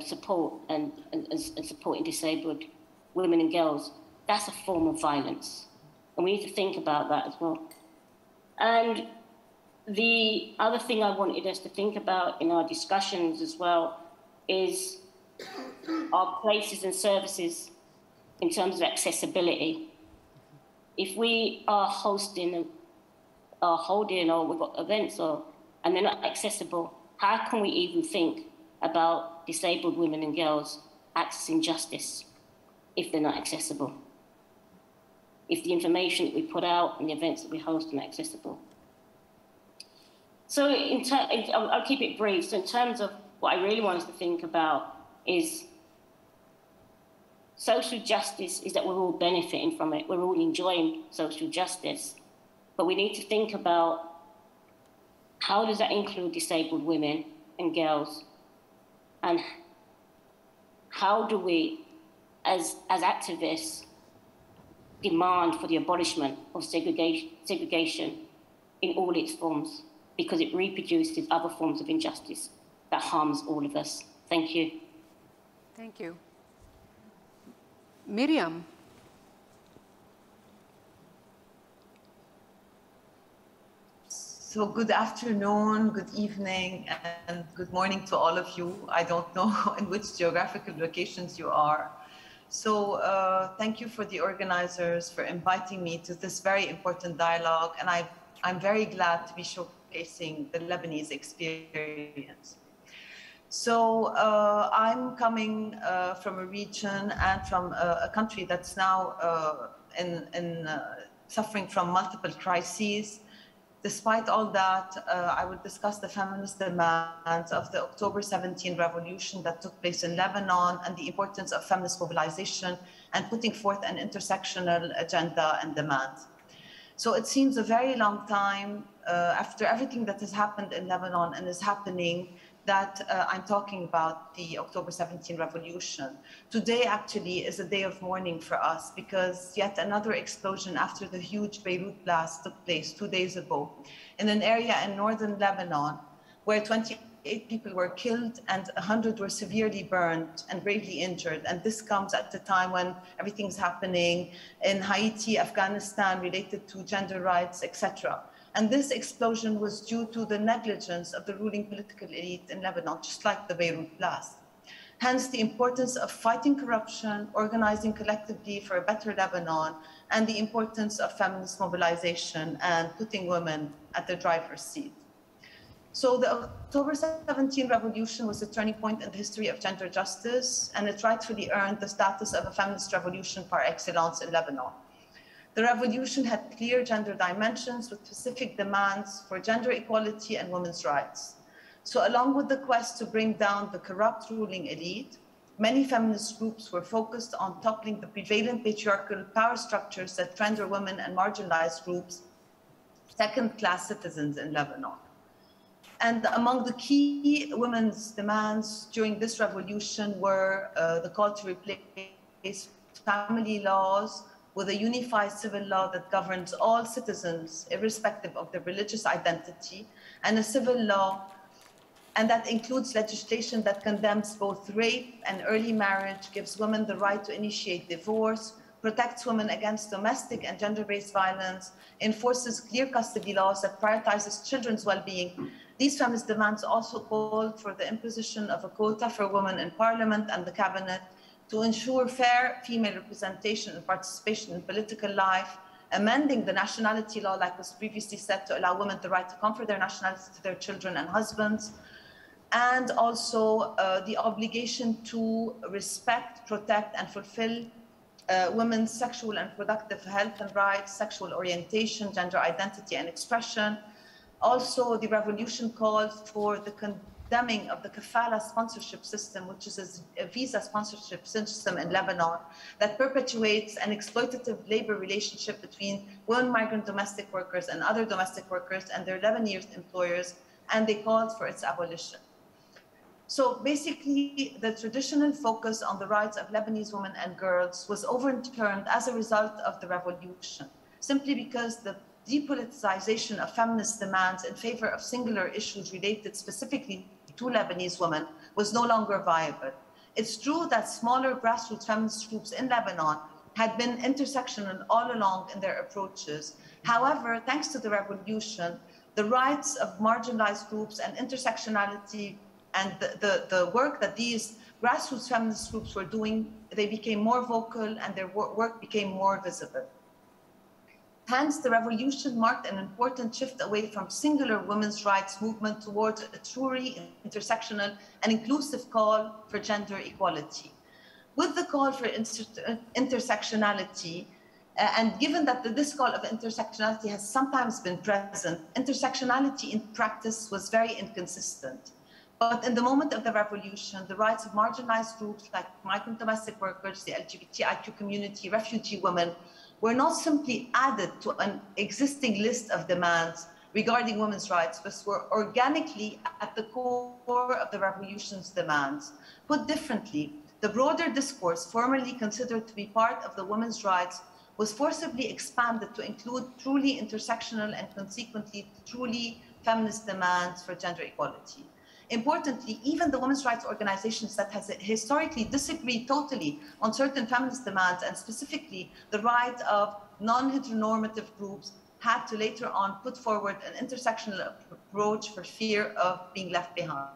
Speaker 7: support and supporting disabled women and girls. That's a form of violence. And we need to think about that as well. And the other thing I wanted us to think about in our discussions as well is our places and services in terms of accessibility. If we are hosting or holding or we've got events and they're not accessible, how can we even think about disabled women and girls accessing justice if they're not accessible? If the information that we put out and the events that we host are not accessible? So I'll keep it brief. So in terms of what I really want us to think about is social justice is that we're all benefiting from it. We're all enjoying social justice. But we need to think about how does that include disabled women and girls? And how do we, as activists, demand for the abolishment of segregation in all its forms? Because it reproduces other forms of injustice that harms all of us. Thank you.
Speaker 2: Thank you. Miriam.
Speaker 8: So good afternoon, good evening, and good morning to all of you. I don't know in which geographical locations you are. So thank you for the organizers for inviting me to this very important dialogue. And I'm very glad to be showcasing the Lebanese experience. So I'm coming from a region and from a country that's now suffering from multiple crises. Despite all that, I will discuss the feminist demands of the October 17 revolution that took place in Lebanon and the importance of feminist mobilization and putting forth an intersectional agenda and demand. So it seems a very long time after everything that has happened in Lebanon and is happening that I'm talking about the October 17 revolution. Today actually is a day of mourning for us because yet another explosion after the huge Beirut blast took place 2 days ago in an area in northern Lebanon where 28 people were killed and 100 were severely burned and gravely injured. And this comes at the time when everything's happening in Haiti, Afghanistan, related to gender rights, etc. And this explosion was due to the negligence of the ruling political elite in Lebanon, just like the Beirut blast. Hence the importance of fighting corruption, organizing collectively for a better Lebanon, and the importance of feminist mobilization and putting women at the driver's seat. So the October 17 revolution was a turning point in the history of gender justice, and it rightfully earned the status of a feminist revolution par excellence in Lebanon. The revolution had clear gender dimensions with specific demands for gender equality and women's rights. So along with the quest to bring down the corrupt ruling elite, many feminist groups were focused on toppling the prevalent patriarchal power structures that render women and marginalized groups second-class citizens in Lebanon. And among the key women's demands during this revolution were the call to replace family laws with a unified civil law that governs all citizens, irrespective of their religious identity, and a civil law, and that includes legislation that condemns both rape and early marriage, gives women the right to initiate divorce, protects women against domestic and gender-based violence, enforces clear custody laws that prioritizes children's well-being. These feminist demands also called for the imposition of a quota for women in parliament and the cabinet to ensure fair female representation and participation in political life, amending the nationality law, like was previously said, to allow women the right to confer their nationality to their children and husbands, and also the obligation to respect, protect, and fulfill women's sexual and reproductive health and rights, sexual orientation, gender identity, and expression. Also, the revolution called for the condemning of the kafala sponsorship system, which is a visa sponsorship system in Lebanon that perpetuates an exploitative labor relationship between women migrant domestic workers and other domestic workers and their Lebanese employers, and they called for its abolition. So basically, the traditional focus on the rights of Lebanese women and girls was overturned as a result of the revolution, simply because the depoliticization of feminist demands in favor of singular issues related specifically to Lebanese women was no longer viable. It's true that smaller grassroots feminist groups in Lebanon had been intersectional all along in their approaches. However, thanks to the revolution, the rights of marginalized groups and intersectionality and the work that these grassroots feminist groups were doing, they became more vocal and their work became more visible. Hence, the revolution marked an important shift away from singular women's rights movement towards a truly intersectional and inclusive call for gender equality. With the call for intersectionality, and given that this call of intersectionality has sometimes been present, intersectionality in practice was very inconsistent. But in the moment of the revolution, the rights of marginalized groups like migrant domestic workers, the LGBTIQ community, refugee women, were not simply added to an existing list of demands regarding women's rights, but were organically at the core of the revolution's demands. Put differently, the broader discourse formerly considered to be part of the women's rights was forcibly expanded to include truly intersectional and consequently truly feminist demands for gender equality. Importantly, even the women's rights organizations that has historically disagreed totally on certain feminist demands, and specifically the right of non-heteronormative groups, had to later on put forward an intersectional approach for fear of being left behind.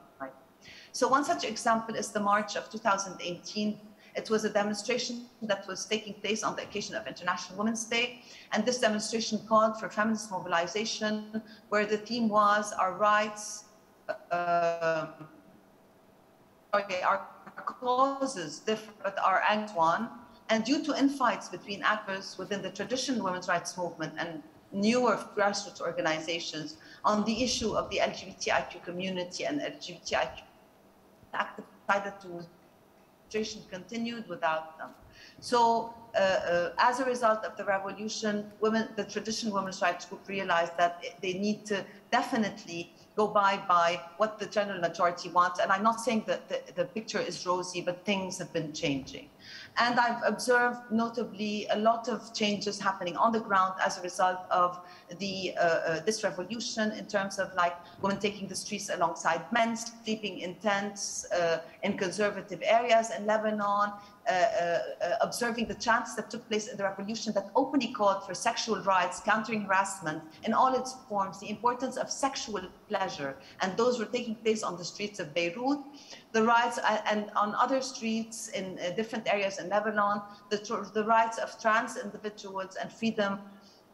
Speaker 8: So one such example is the March of 2018. It was a demonstration that was taking place on the occasion of International Women's Day. And this demonstration called for feminist mobilization, where the theme was our rights, our causes differ, but our aims one. And due to infights between actors within the traditional women's rights movement and newer grassroots organizations on the issue of the LGBTIQ community and LGBTIQ active decided to demonstration continued without them. So as a result of the revolution, the traditional women's rights group realized that they need to definitely go by what the general majority wants. And I'm not saying that the picture is rosy, but things have been changing. And I've observed notably a lot of changes happening on the ground as a result of this revolution, in terms of like women taking the streets alongside men, sleeping in tents in conservative areas in Lebanon, observing the chants that took place in the revolution that openly called for sexual rights, countering harassment in all its forms, the importance of sexual pleasure, and those were taking place on the streets of Beirut. The rights, and on other streets in different areas in Lebanon, the rights of trans individuals and freedom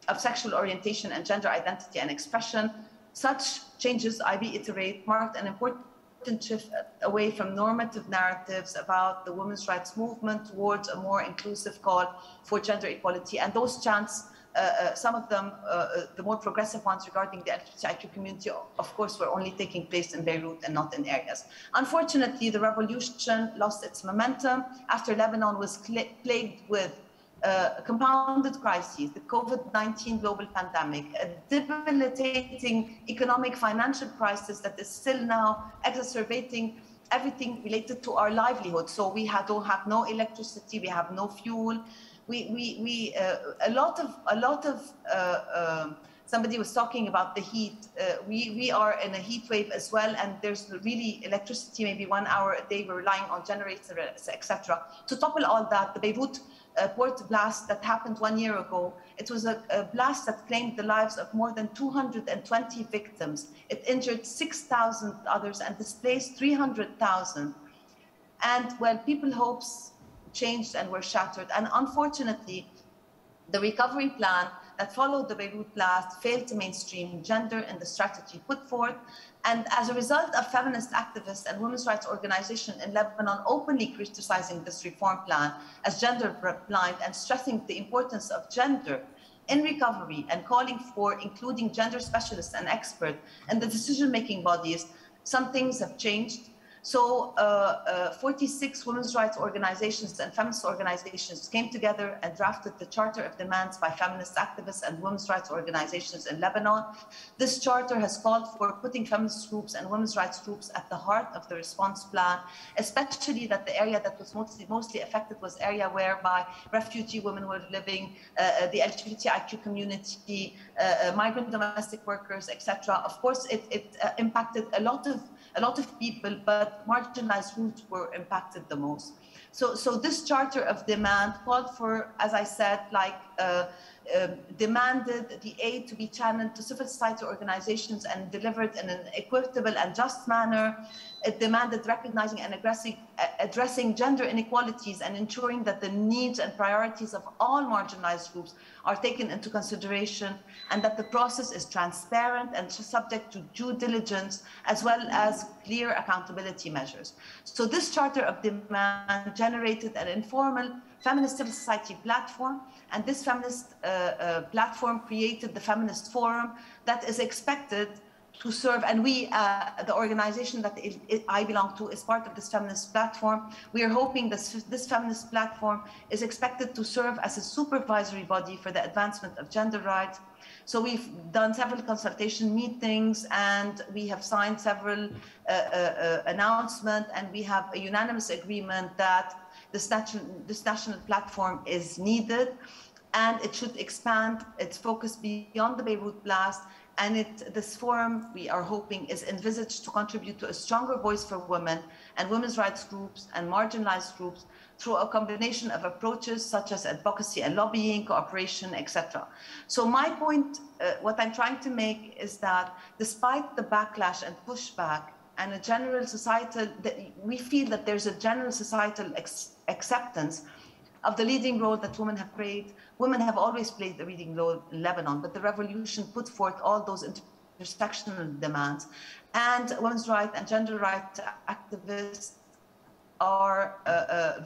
Speaker 8: of sexual orientation and gender identity and expression. Such changes, I reiterate, marked an important shift away from normative narratives about the women's rights movement towards a more inclusive call for gender equality. And those chants, some of them, the more progressive ones regarding the LGBTIQ community, of course, were only taking place in Beirut and not in areas. Unfortunately, the revolution lost its momentum after Lebanon was plagued with compounded crises, the COVID-19 global pandemic, a debilitating economic financial crisis that is still now exacerbating everything related to our livelihood. So we don't have no electricity, we have no fuel. a lot of somebody was talking about the heat. We are in a heat wave as well, and there's really electricity, maybe 1 hour a day. We're relying on generators, etc. To topple all that, the Beirut port blast that happened 1 year ago, it was a blast that claimed the lives of more than 220 victims. It injured 6,000 others and displaced 300,000. And well, people's hopes changed and were shattered. And unfortunately, the recovery plan that followed the Beirut blast failed to mainstream gender in the strategy put forth. And as a result of feminist activists and women's rights organizations in Lebanon openly criticizing this reform plan as gender blind and stressing the importance of gender in recovery and calling for including gender specialists and experts in the decision-making bodies, some things have changed. So 46 women's rights organizations and feminist organizations came together and drafted the Charter of Demands by feminist activists and women's rights organizations in Lebanon. This charter has called for putting feminist groups and women's rights groups at the heart of the response plan, especially that the area that was mostly affected was area whereby refugee women were living, the LGBTIQ community, migrant domestic workers, etc. Of course, it impacted a lot of people, but marginalized groups were impacted the most. So this Charter of Demand called for, as I said, demanded the aid to be channeled to civil society organizations and delivered in an equitable and just manner. It demanded recognizing and addressing gender inequalities and ensuring that the needs and priorities of all marginalized groups are taken into consideration, and that the process is transparent and subject to due diligence, as well as clear accountability measures. So this Charter of Demand generated an informal feminist civil society platform, and this feminist platform created the Feminist Forum that is expected to serve, and we, the organization that I belong to, is part of this feminist platform. We are hoping that this feminist platform is expected to serve as a supervisory body for the advancement of gender rights. So we've done several consultation meetings, and we have signed several announcements, and we have a unanimous agreement that this national platform is needed, and it should expand its focus beyond the Beirut blast. And this forum, we are hoping, is envisaged to contribute to a stronger voice for women and women's rights groups and marginalized groups through a combination of approaches such as advocacy and lobbying, cooperation, etc. So my point, what I'm trying to make is that despite the backlash and pushback and a general societal, we feel that there's a general societal acceptance of the leading role that women have played. Women have always played a leading role in Lebanon, but the revolution put forth all those intersectional demands. And women's rights and gender rights activists are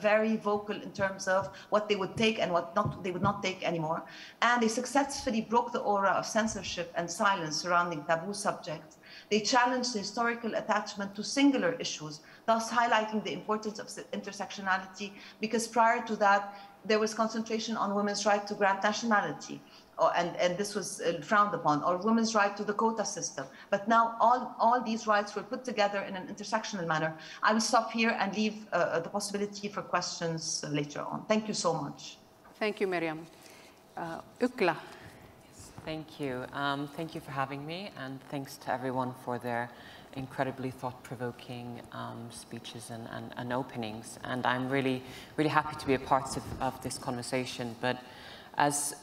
Speaker 8: very vocal in terms of what they would take and what they would not take anymore. And they successfully broke the aura of censorship and silence surrounding taboo subjects. They challenged the historical attachment to singular issues, thus highlighting the importance of intersectionality, because prior to that, there was concentration on women's right to grant nationality, and this was frowned upon, or women's right to the quota system. But now all these rights were put together in an intersectional manner. I will stop here and leave the possibility for questions later on. Thank you so much.
Speaker 2: Thank you, Miriam. Ugla.
Speaker 9: Thank you. Thank you for having me, and thanks to everyone for their incredibly thought-provoking speeches and openings. And I'm really happy to be a part of this conversation. But as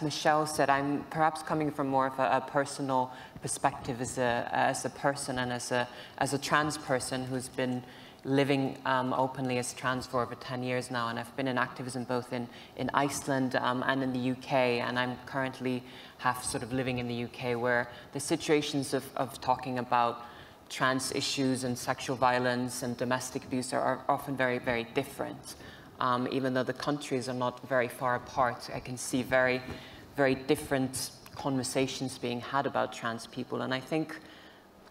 Speaker 9: Michelle said, I'm perhaps coming from more of a personal perspective as a person and as a trans person who's been living openly as trans for over 10 years now, and I've been in activism both in Iceland and in the UK, and I'm currently half sort of living in the UK, where the situations of talking about trans issues and sexual violence and domestic abuse are often very, very different. Even though the countries are not very far apart, I can see very, very different conversations being had about trans people, and I think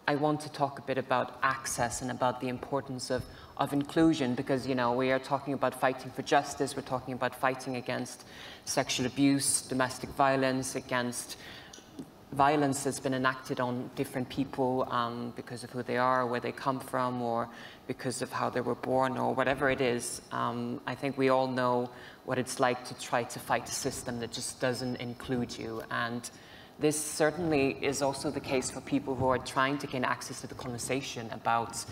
Speaker 9: I want to talk a bit about access and about the importance of inclusion, because, you know, we are talking about fighting for justice, we're talking about fighting against sexual abuse, domestic violence, against violence has been enacted on different people because of who they are, where they come from, or because of how they were born, or whatever it is. I think we all know what it's like to try to fight a system that just doesn't include you. And this certainly is also the case for people who are trying to gain access to the conversation about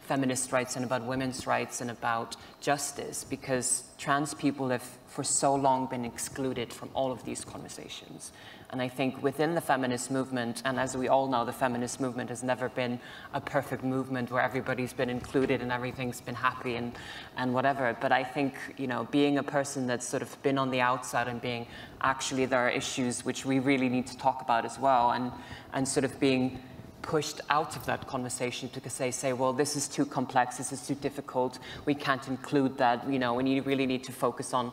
Speaker 9: feminist rights and about women's rights and about justice, because trans people have for so long been excluded from all of these conversations. And I think within the feminist movement, and as we all know, the feminist movement has never been a perfect movement where everybody's been included and everything's been happy and whatever. But I think, you know, being a person that's sort of been on the outside and being, actually there are issues which we really need to talk about as well, and sort of being pushed out of that conversation because they say, well, this is too complex, this is too difficult, we can't include that, you know, and you really need to focus on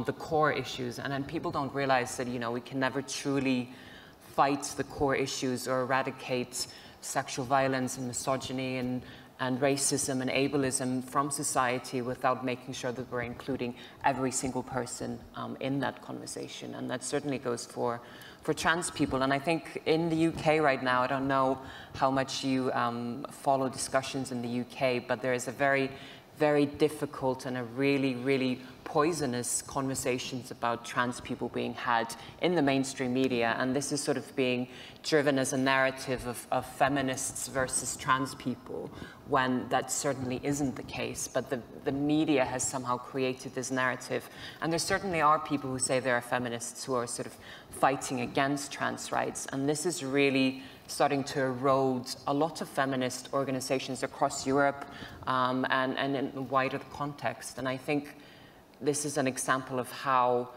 Speaker 9: the core issues. And then people don't realize that, you know, we can never truly fight the core issues or eradicate sexual violence and misogyny and racism and ableism from society without making sure that we're including every single person in that conversation. And that certainly goes for trans people. And I think in the UK right now, I don't know how much you follow discussions in the UK, but there is a very, very difficult and a really, really poisonous conversations about trans people being had in the mainstream media. And this is sort of being driven as a narrative of feminists versus trans people, when that certainly isn't the case. But the media has somehow created this narrative. And there certainly are people who say there are feminists who are sort of fighting against trans rights. And this is really starting to erode a lot of feminist organizations across Europe and in a wider context. And I think this is an example of how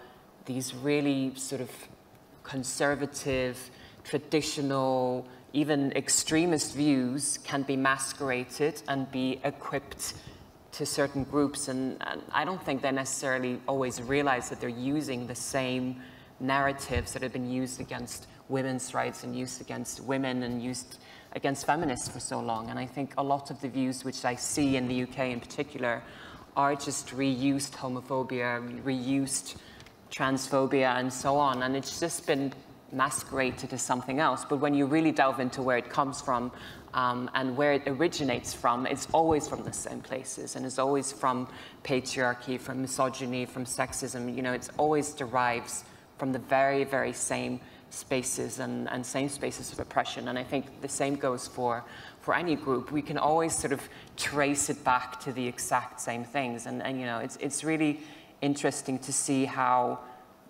Speaker 9: these really sort of conservative, traditional, even extremist views can be masqueraded and be equipped to certain groups. And I don't think they necessarily always realize that they're using the same narratives that have been used against women's rights and used against women and used against feminists for so long. And I think a lot of the views which I see in the UK in particular are just reused homophobia, reused transphobia and so on. And it's just been masqueraded as something else. But when you really delve into where it comes from and where it originates from, it's always from the same places. And it's always from patriarchy, from misogyny, from sexism. You know, it always derives from the very, very same spaces and same spaces of oppression. And I think the same goes for any group. We can always sort of trace it back to the exact same things. And you know, it's really interesting to see how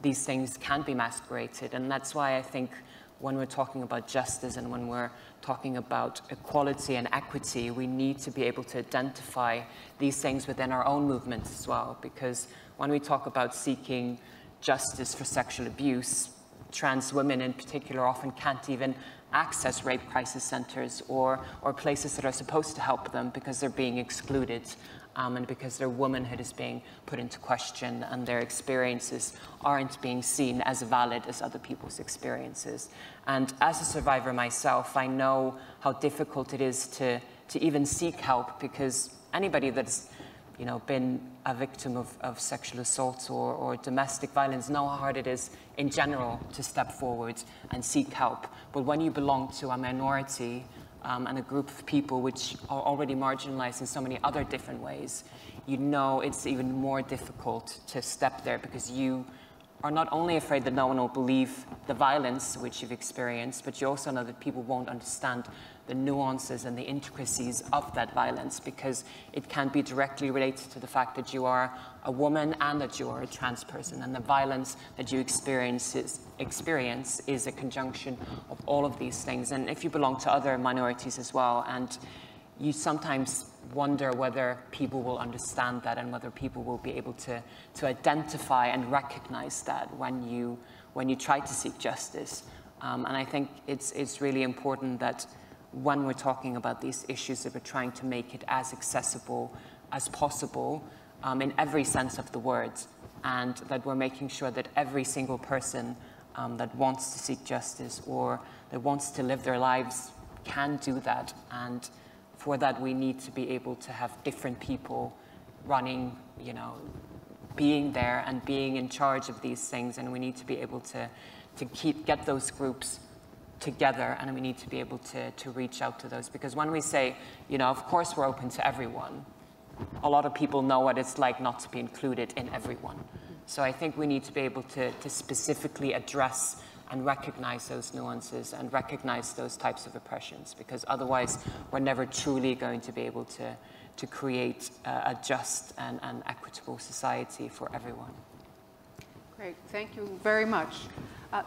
Speaker 9: these things can be masqueraded. And that's why I think when we're talking about justice and when we're talking about equality and equity, we need to be able to identify these things within our own movements as well. Because when we talk about seeking justice for sexual abuse, trans women in particular often can't even access rape crisis centers or places that are supposed to help them because they're being excluded and because their womanhood is being put into question and their experiences aren't being seen as valid as other people's experiences. And as a survivor myself, I know how difficult it is to even seek help, because anybody that's been a victim of sexual assault or domestic violence know how hard it is in general to step forward and seek help. But when you belong to a minority and a group of people which are already marginalized in so many other different ways, it's even more difficult to step there, because you are not only afraid that no one will believe the violence which you've experienced, but you also know that people won't understand the nuances and the intricacies of that violence, because it can be directly related to the fact that you are a woman and that you are a trans person. And the violence that you experience is a conjunction of all of these things. And if you belong to other minorities as well, and you sometimes wonder whether people will understand that and whether people will be able to identify and recognize that when you try to seek justice. And I think it's really important that when we're talking about these issues, that we're trying to make it as accessible as possible in every sense of the word, and that we're making sure that every single person that wants to seek justice or that wants to live their lives can do that. And for that, we need to be able to have different people running, being there and being in charge of these things. And we need to be able to get those groups together, and we need to be able to reach out to those. Because when we say, you know, of course we're open to everyone, a lot of people know what it's like not to be included in everyone. So I think we need to be able to specifically address and recognize those nuances and recognize those types of oppressions, because otherwise we're never truly going to be able to create a just and equitable society for everyone.
Speaker 2: Great, thank you very much.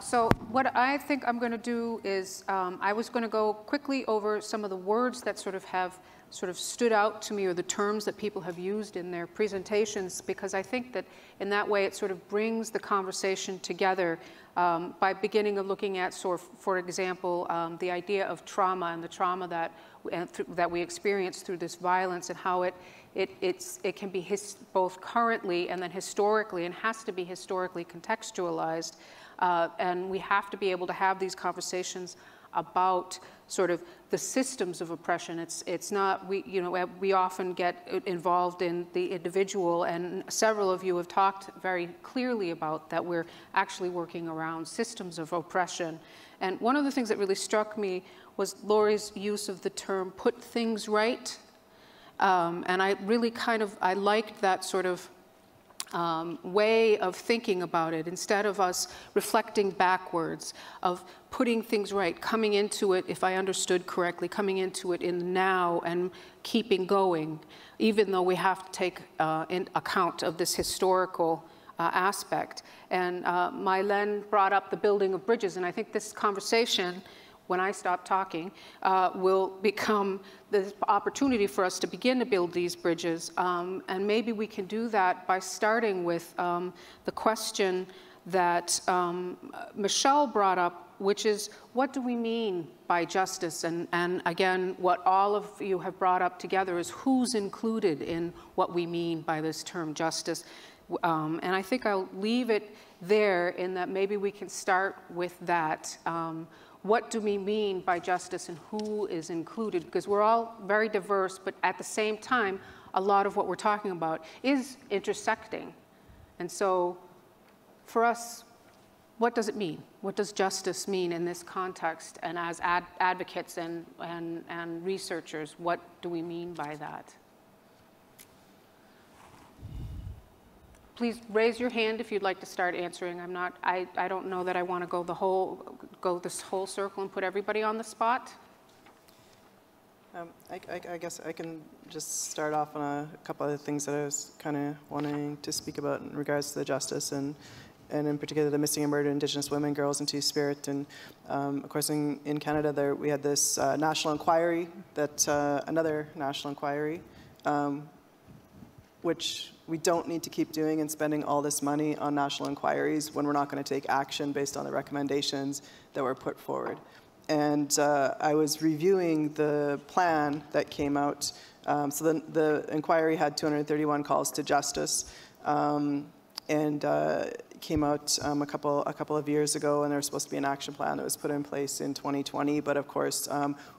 Speaker 2: So what I think I'm going to do is I was going to go quickly over some of the words that sort of stood out to me, or the terms that people have used in their presentations, because I think that in that way it sort of brings the conversation together by beginning of looking at, for example, the idea of trauma and the trauma that we experience through this violence, and how it can be both currently and then historically, and has to be historically contextualized. And we have to be able to have these conversations about sort of the systems of oppression. It's not, we often get involved in the individual, and several of you have talked very clearly about that we're actually working around systems of oppression. And one of the things that really struck me was Laurie's use of the term "put things right." And I really I liked that sort of way of thinking about it, instead of us reflecting backwards, of putting things right, coming into it, if I understood correctly, coming into it in the now and keeping going, even though we have to take in account of this historical aspect. And May-Len brought up the building of bridges, and I think this conversation, when I stop talking, will become the opportunity for us to begin to build these bridges. And maybe we can do that by starting with the question that Michelle brought up, which is, what do we mean by justice? And again, what all of you have brought up together is who's included in what we mean by this term justice. And I think I'll leave it there, in that maybe we can start with that. What do we mean by justice, and who is included? Because we're all very diverse, but at the same time, a lot of what we're talking about is intersecting. And so for us, what does it mean? What does justice mean in this context? And as advocates and researchers, what do we mean by that? Please raise your hand if you'd like to start answering. I don't know that I want to go this whole circle and put everybody on the spot.
Speaker 5: I guess I can just start off on a couple of things that I was kind of wanting to speak about in regards to the justice, and in particular the missing and murdered Indigenous women, girls, and Two-Spirit. And of course in Canada we had this national inquiry, another national inquiry, which we don't need to keep doing and spending all this money on national inquiries when we're not going to take action based on the recommendations that were put forward. And I was reviewing the plan that came out. So the inquiry had 231 calls to justice, and came out a couple of years ago, and there was supposed to be an action plan that was put in place in 2020. But of course,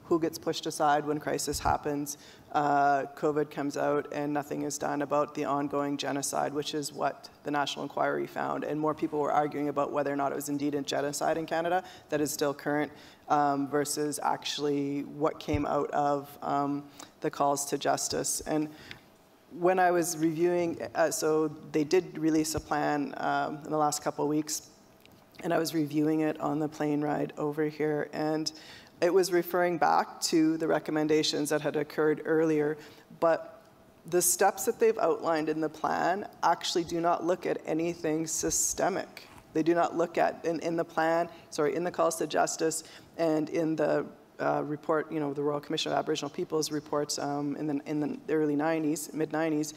Speaker 5: who gets pushed aside when crisis happens? COVID comes out, and nothing is done about the ongoing genocide, which is what the National Inquiry found. And more people were arguing about whether or not it was indeed a genocide in Canada that is still current, versus actually what came out of the calls to justice. And when I was reviewing, so they did release a plan in the last couple of weeks, and I was reviewing it on the plane ride over here, and it was referring back to the recommendations that had occurred earlier, but the steps that they've outlined in the plan actually do not look at anything systemic. They do not look at, in the plan, sorry, in the calls to justice and in the report, the Royal Commission of Aboriginal Peoples reports in the early 90s, mid-90s,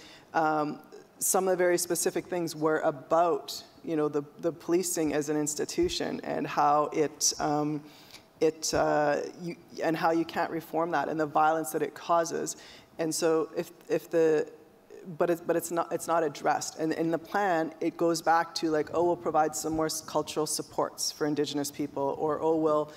Speaker 5: some of the very specific things were about, the policing as an institution and how and how you can't reform that and the violence that it causes. And so but it's not addressed. And in the plan, it goes back to like, oh, we'll provide some more cultural supports for Indigenous people, or oh, we'll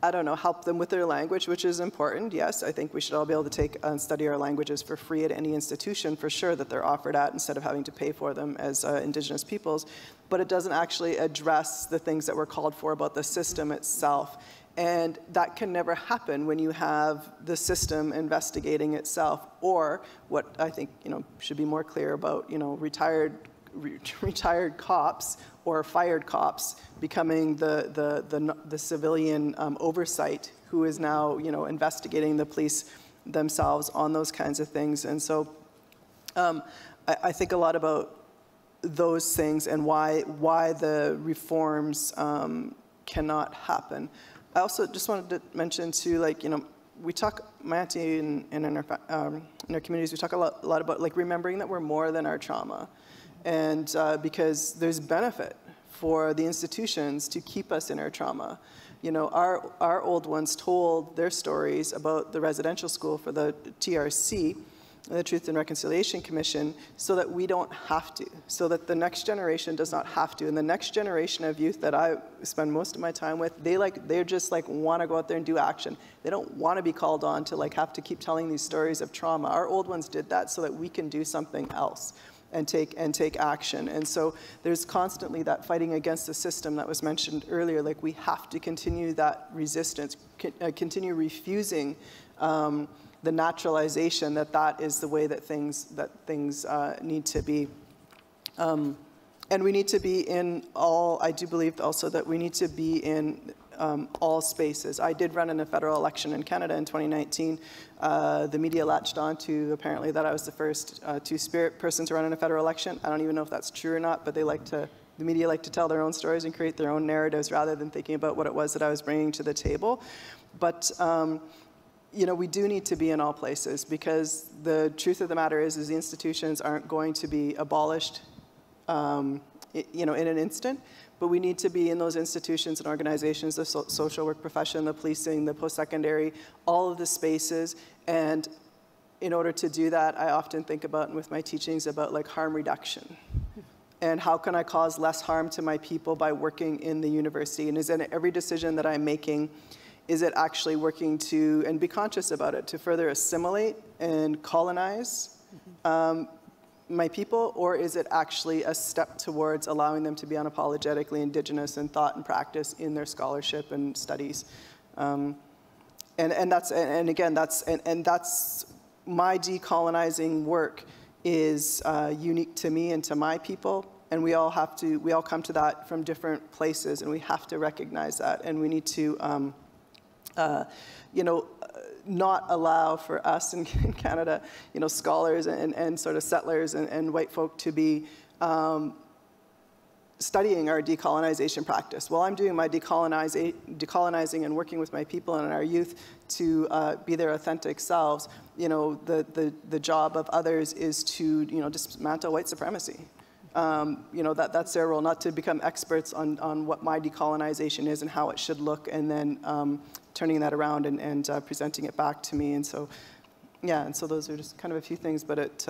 Speaker 5: I don't know, help them with their language, which is important. Yes, I think we should all be able to take and study our languages for free at any institution, for sure, that they're offered at, instead of having to pay for them as Indigenous peoples. But it doesn't actually address the things that we're called for about the system itself. And that can never happen when you have the system investigating itself, or what I think, should be more clear about, retired cops or fired cops becoming the civilian oversight who is now, investigating the police themselves on those kinds of things. And so I think a lot about those things and why the reforms cannot happen. I also just wanted to mention too, we talk, my auntie in our communities, we talk a lot about remembering that we're more than our trauma. And because there's benefit for the institutions to keep us in our trauma. Our old ones told their stories about the residential school for the TRC, the Truth and Reconciliation Commission, so that we don't have to, so that the next generation does not have to. And the next generation of youth that I spend most of my time with, they just want to go out there and do action. They don't want to be called on to have to keep telling these stories of trauma. Our old ones did that so that we can do something else and take action. And so there's constantly that fighting against the system that was mentioned earlier. We have to continue that resistance, continue refusing the naturalization that is the way that things need to be. And we need to be in all, I do believe also that we need to be in all spaces. I did run in a federal election in Canada in 2019. The media latched on to apparently that I was the first Two-Spirit person to run in a federal election. I don't even know if that's true or not, but the media like to tell their own stories and create their own narratives rather than thinking about what it was that I was bringing to the table. But we do need to be in all places, because the truth of the matter is the institutions aren't going to be abolished in an instant. But we need to be in those institutions and organizations, the social work profession, the policing, the post-secondary, all of the spaces. And in order to do that, I often think about, with my teachings, about harm reduction. And how can I cause less harm to my people by working in the university? And is in every decision that I'm making, is it actually working to, and be conscious about it, to further assimilate and colonize my people, or is it actually a step towards allowing them to be unapologetically Indigenous in thought and practice in their scholarship and studies? And that's my decolonizing work is unique to me and to my people, and we all come to that from different places, and we have to recognize that, and we need to not allow for us in Canada, scholars and sort of settlers and white folk to be studying our decolonization practice. While I'm doing my decolonizing and working with my people and our youth to be their authentic selves, the job of others is to dismantle white supremacy. That's their role, not to become experts on what my decolonization is and how it should look, and then turning that around and presenting it back to me. And so, yeah, and so those are just kind of a few things, but it's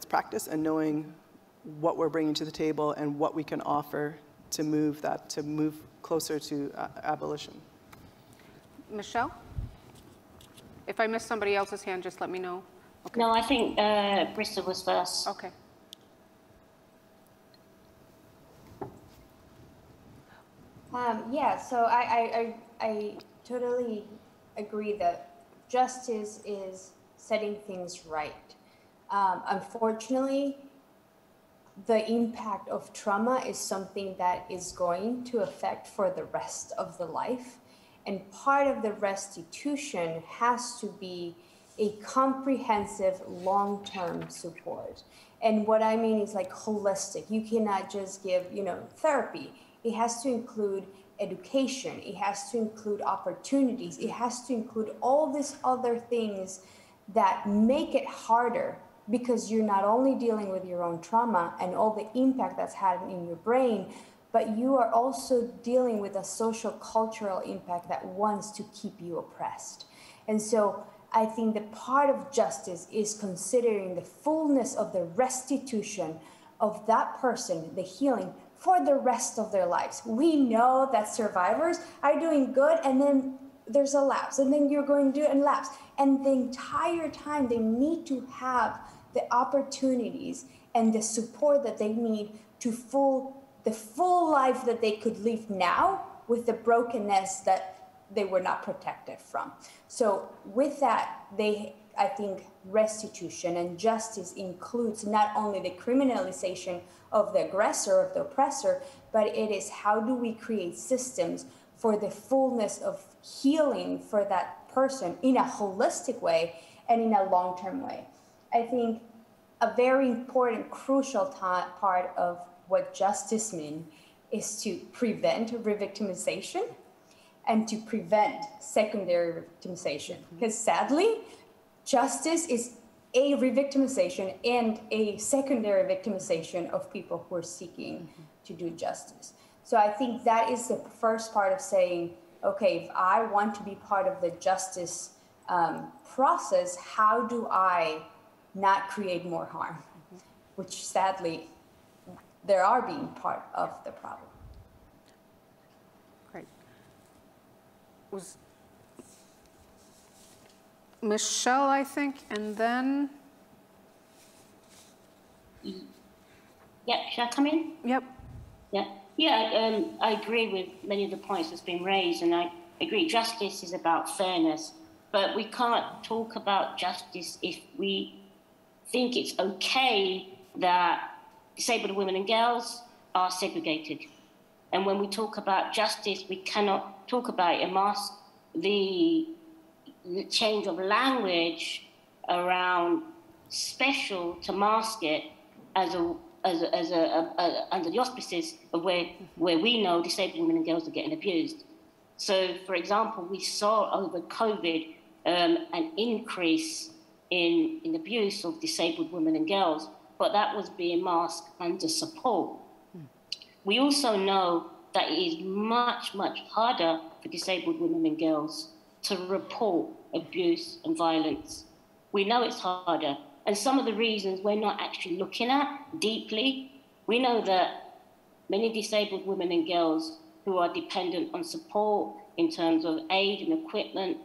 Speaker 5: practice and knowing what we're bringing to the table and what we can offer to move closer to abolition.
Speaker 2: Michelle? If I missed somebody else's hand, just let me know. Okay.
Speaker 7: No, I think Brisa was first.
Speaker 2: Okay.
Speaker 3: Yeah, so I totally agree that justice is setting things right. Unfortunately, the impact of trauma is something that is going to affect for the rest of the life. And part of the restitution has to be a comprehensive long-term support. And what I mean is holistic. You cannot just give, therapy. It has to include education. It has to include opportunities. It has to include all these other things that make it harder, because you're not only dealing with your own trauma and all the impact that's had in your brain, but you are also dealing with a social cultural impact that wants to keep you oppressed. And so I think that part of justice is considering the fullness of the restitution of that person, the healing for the rest of their lives. We know that survivors are doing good, and then there's a lapse, and then you're going to do a lapse. And the entire time they need to have the opportunities and the support that they need to the full life that they could live now with the brokenness that they were not protected from. So with that, I think restitution and justice includes not only the criminalization of the aggressor, of the oppressor, but it is how do we create systems for the fullness of healing for that person in a holistic way and in a long-term way. I think a very important, crucial part of what justice means is to prevent re-victimization and to prevent secondary victimization. Because sadly, justice is a re-victimization and a secondary victimization of people who are seeking to do justice. So I think that is the first part of saying, okay, if I want to be part of the justice process, how do I not create more harm? Which sadly, there are being part of the problem.
Speaker 2: Great. Was Michelle, I think, and then?
Speaker 7: Yeah, should I come in?
Speaker 2: Yep.
Speaker 7: Yeah, I agree with many of the points that's been raised, and I agree justice is about fairness, but we can't talk about justice if we think it's okay that disabled women and girls are segregated. And when we talk about justice, we cannot talk about it and mask the change of language around special to mask it as under the auspices of where we know disabled women and girls are getting abused. So, for example, we saw over COVID an increase in abuse of disabled women and girls, but that was being masked under support. We also know that it is much, much harder for disabled women and girls to report abuse and violence. We know it's harder. And some of the reasons we're not actually looking at deeply, we know that many disabled women and girls who are dependent on support in terms of aid and equipment,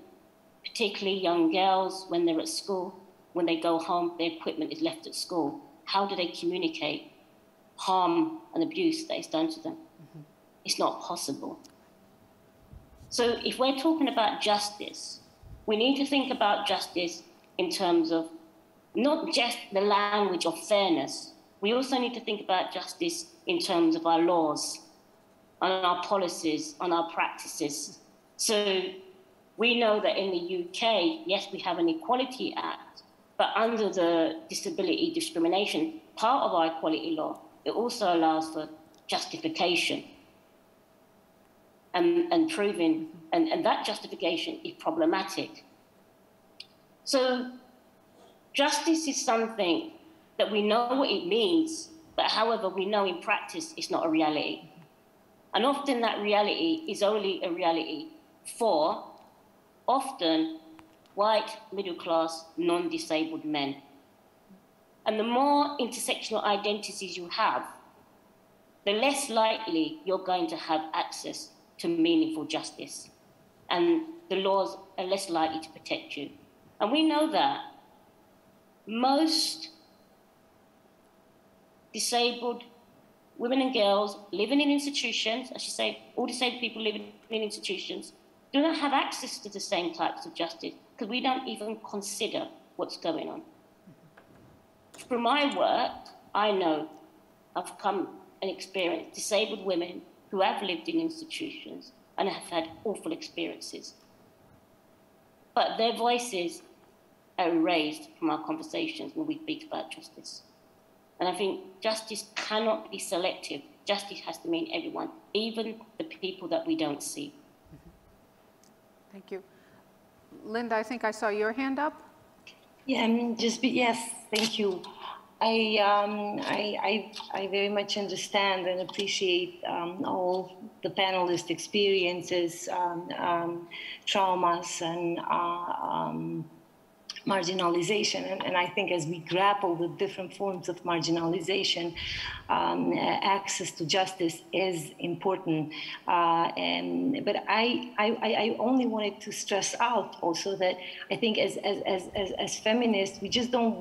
Speaker 7: particularly young girls when they're at school, when they go home, their equipment is left at school. How do they communicate harm and abuse that is done to them? It's not possible. So if we're talking about justice, we need to think about justice in terms of not just the language of fairness. We also need to think about justice in terms of our laws, on our policies, on our practices. So we know that in the UK, yes, we have an Equality Act, but under the disability discrimination part of our equality law, it also allows for justification and proving, and that justification is problematic. So justice is something that we know what it means, but however, we know in practice it's not a reality. And often that reality is only a reality for often white, middle-class, non-disabled men. And the more intersectional identities you have, the less likely you're going to have access to meaningful justice. And the laws are less likely to protect you. And we know that most disabled women and girls living in institutions, I should say all disabled people living in institutions, do not have access to the same types of justice because we don't even consider what's going on. Through my work, I know I've come and experienced disabled women who have lived in institutions and have had awful experiences. But their voices are erased from our conversations when we speak about justice. And I think justice cannot be selective. Justice has to mean everyone, even the people that we don't see.
Speaker 2: Thank you. Linda, I think I saw your hand up.
Speaker 4: Yeah, yes, thank you. I very much understand and appreciate all the panelists' experiences, traumas, and marginalization. And I think as we grapple with different forms of marginalization, access to justice is important. But I only wanted to stress out also that I think as feminists, we don't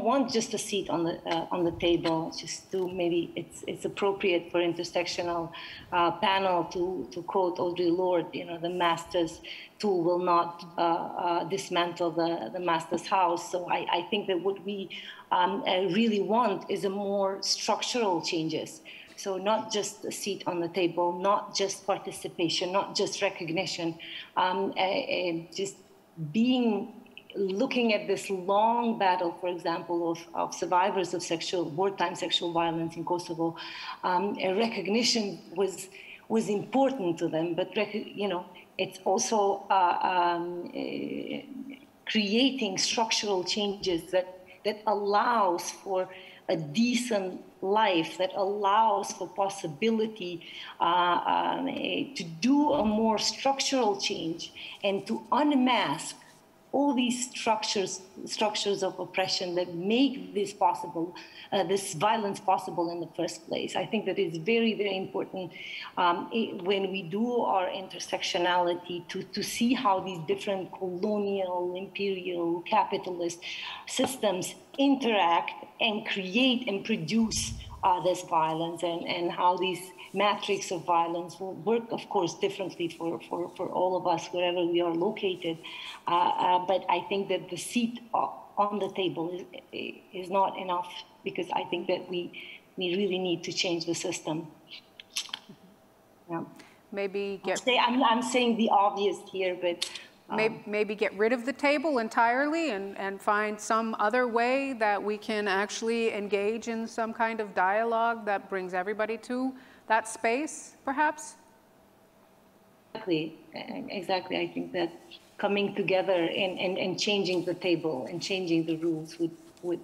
Speaker 4: want just a seat on the table. Just to maybe it's appropriate for intersectional panel to quote Audre Lorde, the master's tool will not dismantle the master's house. So I think that what we really want is a more structural changes. So not just a seat on the table, not just participation, not just recognition, just looking at this long battle, for example, of survivors of wartime sexual violence in Kosovo. A recognition was important to them, but it's also creating structural changes that allows for a decent life, that allows for possibility to do a more structural change and to unmask all these structures of oppression that make this possible, this violence possible in the first place. I think that it's very, very important when we do our intersectionality to see how these different colonial, imperial, capitalist systems interact and create and produce this violence, and how these matrix of violence will work, of course, differently for all of us, wherever we are located. But I think that the seat on the table is not enough, because I think that we really need to change the system. Yeah.
Speaker 2: Maybe
Speaker 4: I'm saying the obvious here, but
Speaker 2: maybe get rid of the table entirely and find some other way that we can actually engage in some kind of dialogue that brings everybody to that space, perhaps?
Speaker 4: Exactly. I think that coming together and changing the table and changing the rules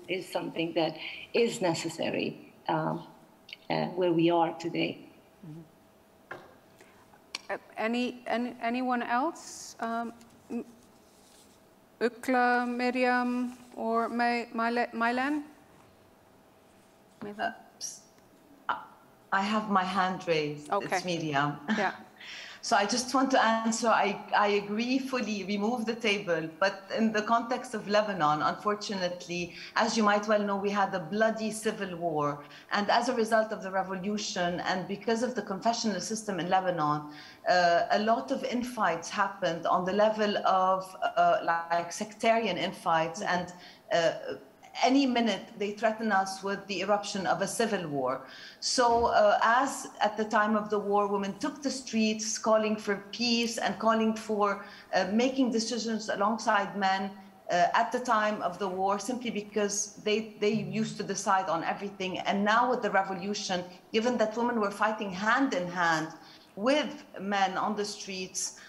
Speaker 4: is something that is necessary where we are today.
Speaker 2: Anyone else? Ugla, Miriam, or May-Len?
Speaker 8: I have my hand raised.
Speaker 2: Okay.
Speaker 8: It's Miriam.
Speaker 2: Yeah.
Speaker 8: So I just want to answer, I agree fully, remove the table, but in the context of Lebanon, unfortunately, as you might well know, we had a bloody civil war. And as a result of the revolution, and because of the confessional system in Lebanon, a lot of infights happened on the level of like sectarian infights, and any minute they threaten us with the eruption of a civil war. So as at the time of the war, women took the streets calling for peace and calling for making decisions alongside men at the time of the war, simply because they used to decide on everything. And now with the revolution, given that women were fighting hand in hand with men on the streets,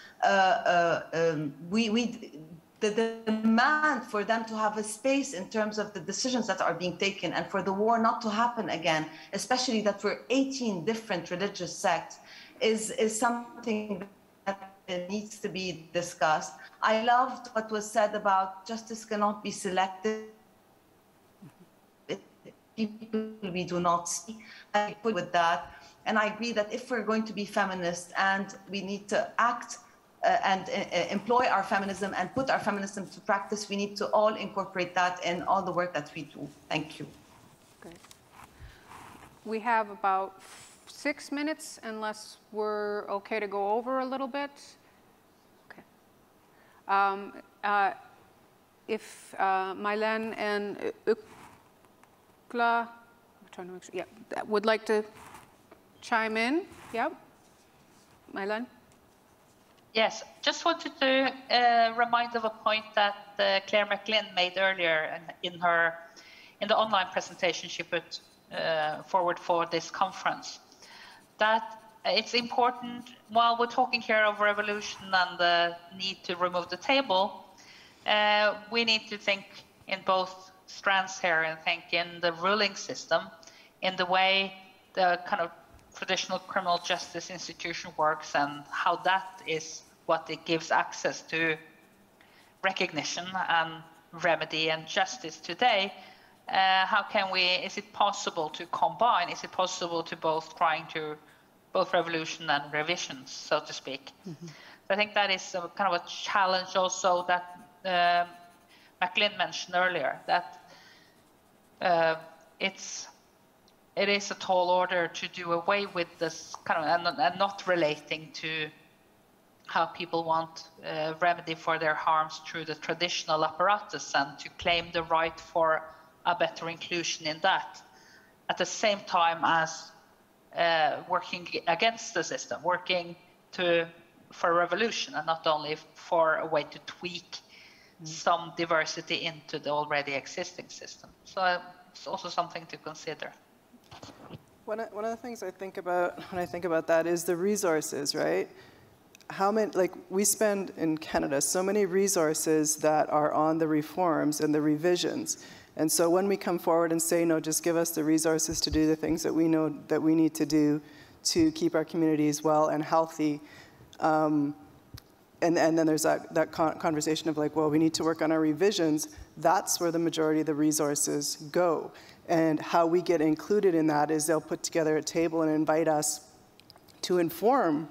Speaker 8: the demand for them to have a space in terms of the decisions that are being taken, and for the war not to happen again, especially that we're 18 different religious sects, is something that needs to be discussed. I loved what was said about justice cannot be selective. People we do not see. I agree with that. And I agree that if we're going to be feminist and we need to act and employ our feminism and put our feminism to practice, we need to all incorporate that in all the work that we do. Thank you.
Speaker 2: Great. We have about 6 minutes, unless we're okay to go over a little bit. Okay. If May-Len and Ugla, I'm trying to make sure, yeah, would like to chime in. Yeah, May-Len.
Speaker 6: Yes, just wanted to remind of a point that Claire McLean made earlier in the online presentation she put forward for this conference, that it's important, while we're talking here of revolution and the need to remove the table, we need to think in both strands here and think in the ruling system, in the way the kind of traditional criminal justice institution works, and how that is what it gives access to recognition and remedy and justice today, how can we, is it possible to combine, is it possible to both revolution and revisions, so to speak? Mm-hmm. I think that is kind of a challenge also that May-Len mentioned earlier, that it is a tall order to do away with this kind of, and not relating to how people want remedy for their harms through the traditional apparatus and to claim the right for a better inclusion in that, at the same time as working against the system, working for a revolution, and not only for a way to tweak some diversity into the already existing system. So it's also something to consider.
Speaker 5: One of the things I think about when I think about that is the resources, right? How many, like we spend in Canada so many resources that are on the reforms and the revisions. And so when we come forward and say, no, just give us the resources to do the things that we know that we need to do to keep our communities well and healthy, and then there's that conversation of like, well, we need to work on our revisions. That's where the majority of the resources go. And how we get included in that is they'll put together a table and invite us to inform,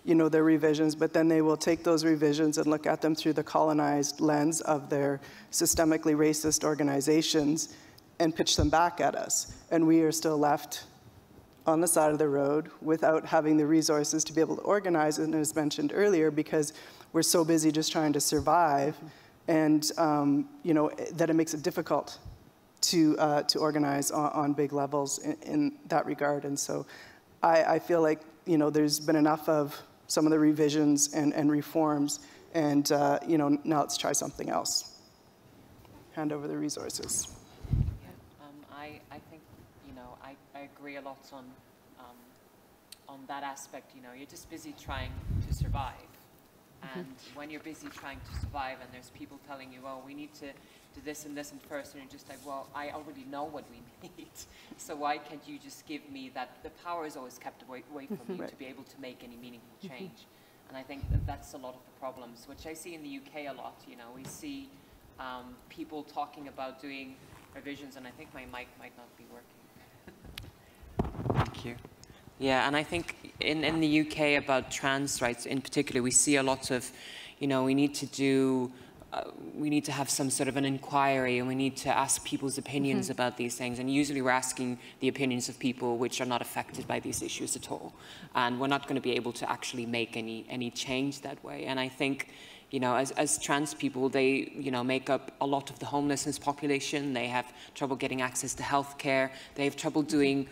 Speaker 5: you know, their revisions, but then they will take those revisions and look at them through the colonized lens of their systemically racist organizations and pitch them back at us. And we are still left on the side of the road without having the resources to be able to organize, and as mentioned earlier, because we're so busy just trying to survive, and you know, that it makes it difficult to organize on big levels in that regard. And so I feel like, you know, there's been enough of some of the revisions and reforms, and you know, now let's try something else. Hand over the resources.
Speaker 9: I think, you know, I agree a lot on that aspect. You know, you're just busy trying to survive. And when you're busy trying to survive and there's people telling you, oh, we need to do this and this and first, and you're just like, well, I already know what we need. So why can't you just give me that? The power is always kept away from you to be able to make any meaningful change. And I think that's a lot of the problems, which I see in the UK a lot. You know, we see people talking about doing revisions, and I think my mic might not be working. Thank you. Yeah, and I think in the UK about trans rights in particular, we see a lot of, you know, we need to have some sort of an inquiry, and we need to ask people's opinions about these things. And usually we're asking the opinions of people which are not affected by these issues at all. And we're not going to be able to actually make any change that way. And I think, you know, as trans people, they, you know, make up a lot of the homelessness population. They have trouble getting access to healthcare. They have trouble doing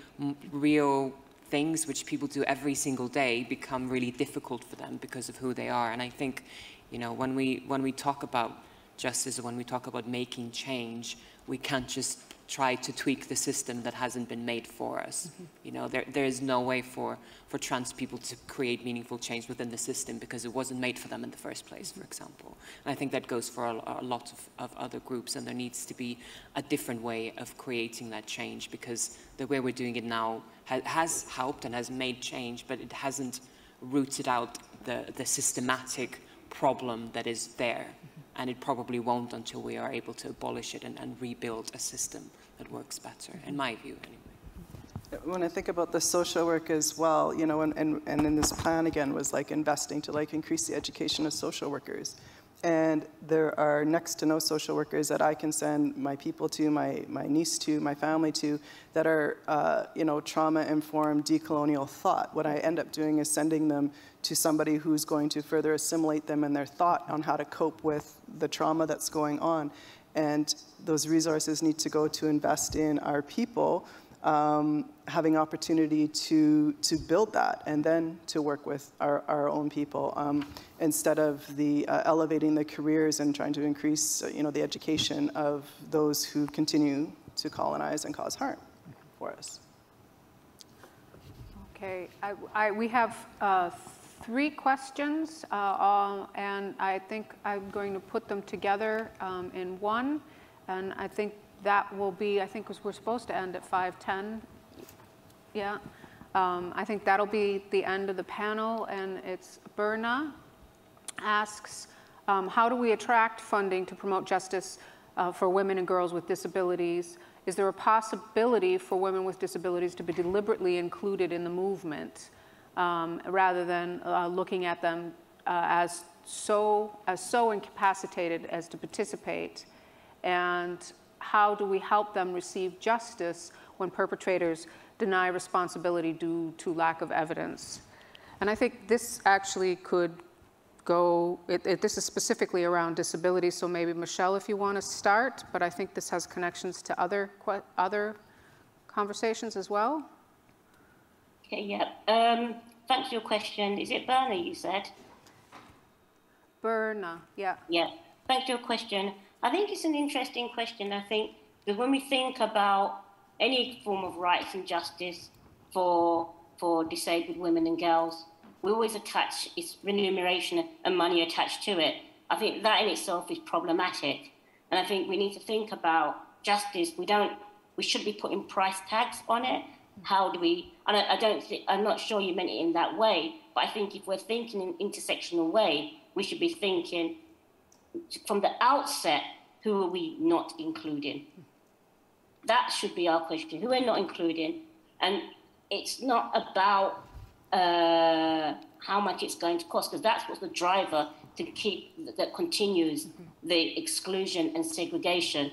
Speaker 9: real things which people do every single day become really difficult for them because of who they are. And I think, you know, when we talk about justice, or when we talk about making change, we can't just try to tweak the system that hasn't been made for us. You know, there is no way for trans people to create meaningful change within the system because it wasn't made for them in the first place, for example. And I think that goes for a lot of other groups, and there needs to be a different way of creating that change, because the way we're doing it now has helped and has made change, but it hasn't rooted out the systematic problem that is there. And it probably won't until we are able to abolish it and rebuild a system that works better, in my view, anyway.
Speaker 5: When I think about the social work as well, you know, and in this plan again was like investing to like increase the education of social workers. And there are next to no social workers that I can send my people to, my niece to, my family to, that are, you know, trauma-informed decolonial thought. What I end up doing is sending them to somebody who's going to further assimilate them in their thought on how to cope with the trauma that's going on. And those resources need to go to invest in our people, having opportunity to build that, and then to work with our own people, instead of the elevating the careers and trying to increase, you know, the education of those who continue to colonize and cause harm for us.
Speaker 2: Okay, we have 3 questions, and I think I'm going to put them together in one, and I think that will be, I think, because we're supposed to end at 5:10. Yeah. I think that'll be the end of the panel, and it's Brynja asks, how do we attract funding to promote justice for women and girls with disabilities? Is there a possibility for women with disabilities to be deliberately included in the movement rather than looking at them as so incapacitated as to participate? And how do we help them receive justice when perpetrators deny responsibility due to lack of evidence? And I think this actually could go, this is specifically around disability, so maybe Michelle, if you want to start, but I think this has connections to other conversations as well.
Speaker 7: Okay, yeah. Thanks for your question. Is it Brynja, you said?
Speaker 2: Brynja, yeah.
Speaker 7: Yeah, thanks for your question. I think it's an interesting question. I think that when we think about any form of rights and justice for disabled women and girls, we always attach its remuneration and money attached to it. I think that in itself is problematic. And I think we need to think about justice. We should be putting price tags on it. How do we, and I'm not sure you meant it in that way, but I think if we're thinking in an intersectional way, we should be thinking from the outset, who are we not including? That should be our question. Who are not including? And it's not about how much it's going to cost, because that's what's the driver to keep, that continues the exclusion and segregation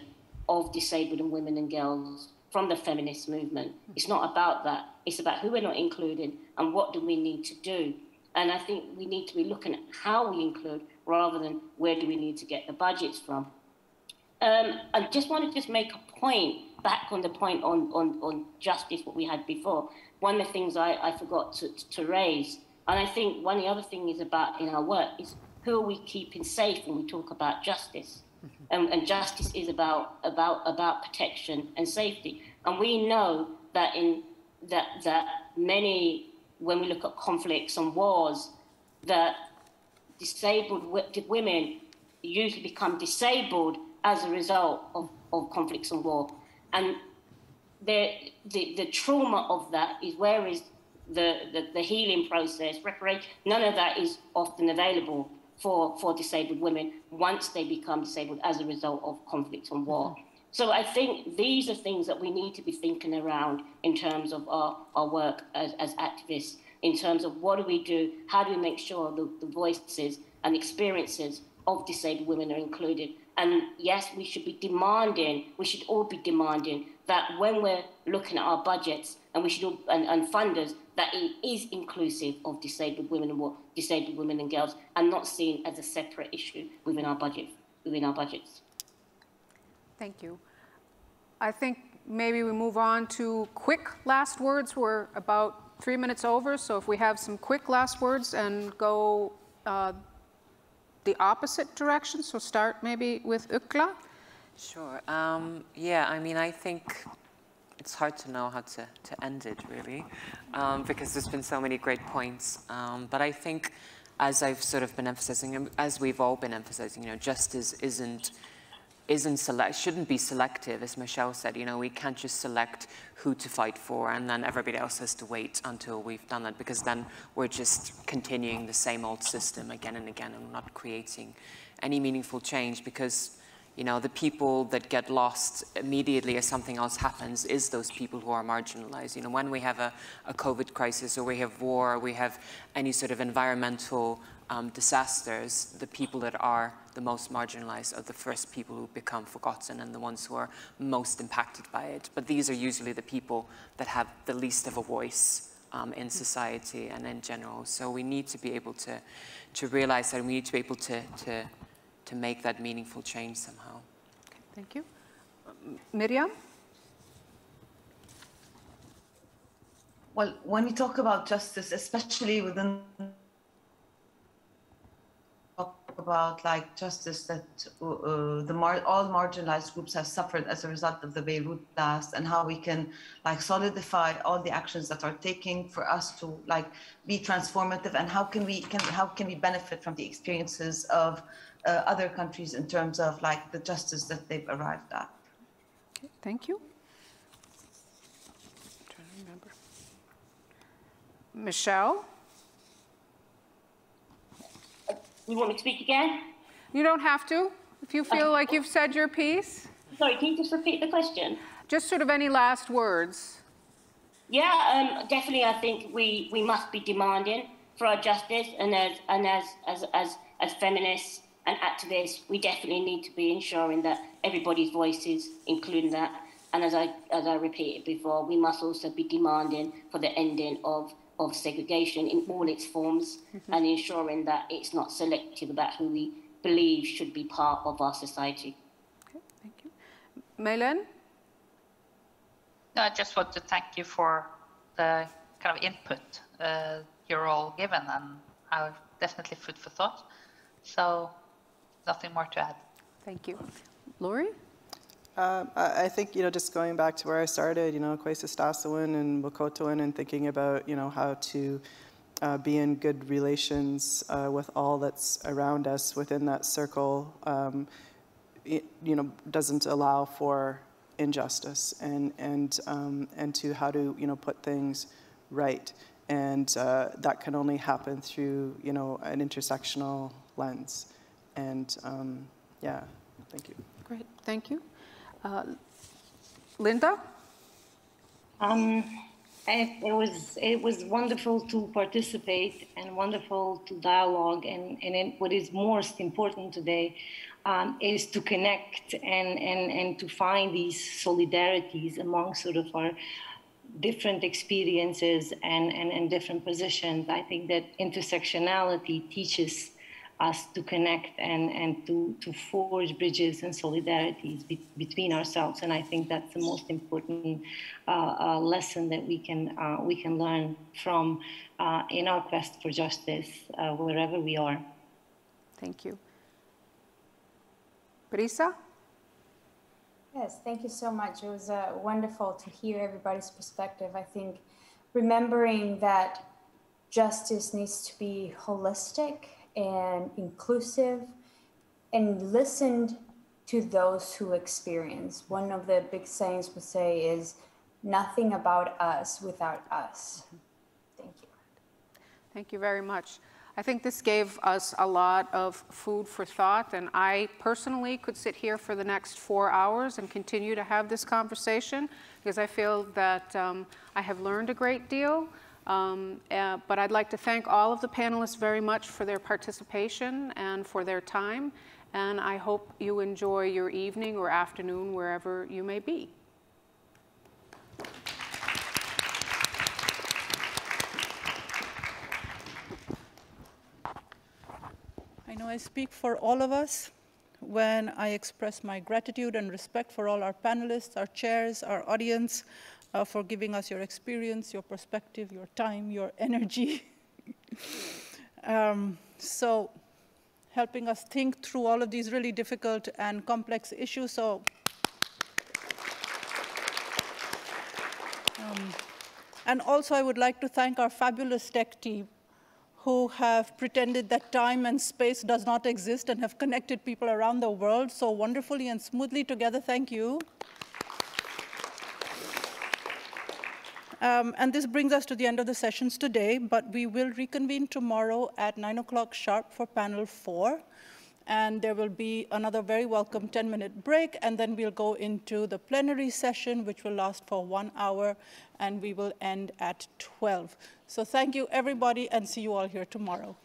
Speaker 7: of disabled and women and girls from the feminist movement. It's not about that. It's about who we're not including and what do we need to do. And I think we need to be looking at how we include rather than where do we need to get the budgets from. I just want to make a point, back on the point on justice, what we had before. One of the things I forgot to raise, and I think one of the other things about in our work is who are we keeping safe when we talk about justice? And justice is about protection and safety. And we know that that many, when we look at conflicts and wars, that disabled women usually become disabled as a result of conflicts and war. And the trauma of that is, where is the healing process, reparation? None of that is often available for disabled women once they become disabled as a result of conflict and war. So I think these are things that we need to be thinking around in terms of our work as activists, in terms of what do we do, how do we make sure the voices and experiences of disabled women are included. And yes, we should be demanding, we should all be demanding that when we're looking at our budgets, and we should all, and funders, that it is inclusive of disabled women and girls, and not seen as a separate issue within our budgets.
Speaker 2: Thank you. I think maybe we move on to quick last words. We're about 3 minutes over, so if we have some quick last words and go the opposite direction, so start maybe with Ugla.
Speaker 9: Sure. Yeah, I mean, I think it's hard to know how to end it, really, because there's been so many great points. But I think, as I've sort of been emphasizing, as we've all been emphasizing, you know, justice shouldn't be selective, as Michelle said. You know, we can't just select who to fight for, and then everybody else has to wait until we've done that, because then we're just continuing the same old system again and again, and not creating any meaningful change. Because, you know, the people that get lost immediately as something else happens is those people who are marginalized. You know, when we have a COVID crisis, or we have war, or we have any sort of environmental disasters, the people that are the most marginalized are the first people who become forgotten and the ones who are most impacted by it. But these are usually the people that have the least of a voice in society and in general. So we need to be able to realize that, and we need to be able to make that meaningful change somehow.
Speaker 2: Okay, thank you. Miriam?
Speaker 8: Well, when we talk about justice, especially within about like justice that all marginalized groups have suffered as a result of the Beirut blast, and how we can like solidify all the actions that are taking for us to like be transformative, and how can we benefit from the experiences of other countries in terms of like the justice that they've arrived at.
Speaker 2: Okay, thank you. I'm trying to remember. Michelle?
Speaker 7: You want me to speak again?
Speaker 2: You don't have to. if you feel like you've said your piece.
Speaker 7: Sorry, can you just repeat the question?
Speaker 2: Just sort of any last words.
Speaker 7: Yeah, definitely. I think we must be demanding for our justice, and as feminists and activists, we definitely need to be ensuring that everybody's voices, including that. And as I repeated before, we must also be demanding for the ending of segregation in all its forms, and ensuring that it's not selective about who we believe should be part of our society.
Speaker 2: Okay, thank you. May-Len?
Speaker 6: I just want to thank you for the kind of input you're all given, and definitely food for thought. So nothing more to add.
Speaker 2: Thank you. Laurie?
Speaker 5: I think, just going back to where I started, Kwesistasuan and Wakotoan, and thinking about, how to be in good relations with all that's around us within that circle, doesn't allow for injustice, and to how to, put things right. And that can only happen through, an intersectional lens. And yeah, thank you.
Speaker 2: Great, thank you. Linda?
Speaker 4: It was wonderful to participate and wonderful to dialogue, and what is most important today is to connect and to find these solidarities among sort of our different experiences and different positions. I think that intersectionality teaches us to connect and to forge bridges and solidarities between ourselves, and I think that's the most important lesson that we can learn from in our quest for justice wherever we are.
Speaker 2: Thank you. Brisa?
Speaker 3: Yes, thank you so much. It was wonderful to hear everybody's perspective. I think remembering that justice needs to be holistic and inclusive, and listened to those who experience. One of the big sayings we say is, nothing about us without us. Thank you.
Speaker 2: Thank you very much. I think this gave us a lot of food for thought, and I personally could sit here for the next 4 hours and continue to have this conversation, because I feel that I have learned a great deal. But I'd like to thank all of the panelists very much for their participation and for their time, and I hope you enjoy your evening or afternoon wherever you may be.
Speaker 1: I know I speak for all of us when I express my gratitude and respect for all our panelists, our chairs, our audience, for giving us your experience, your perspective, your time, your energy. So helping us think through all of these really difficult and complex issues. So and also I would like to thank our fabulous tech team, who have pretended that time and space does not exist and have connected people around the world so wonderfully and smoothly together. Thank you. And this brings us to the end of the sessions today, but we will reconvene tomorrow at 9 o'clock sharp for panel 4. And there will be another very welcome 10-minute break, and then we'll go into the plenary session, which will last for 1 hour, and we will end at 12. So thank you, everybody, and see you all here tomorrow.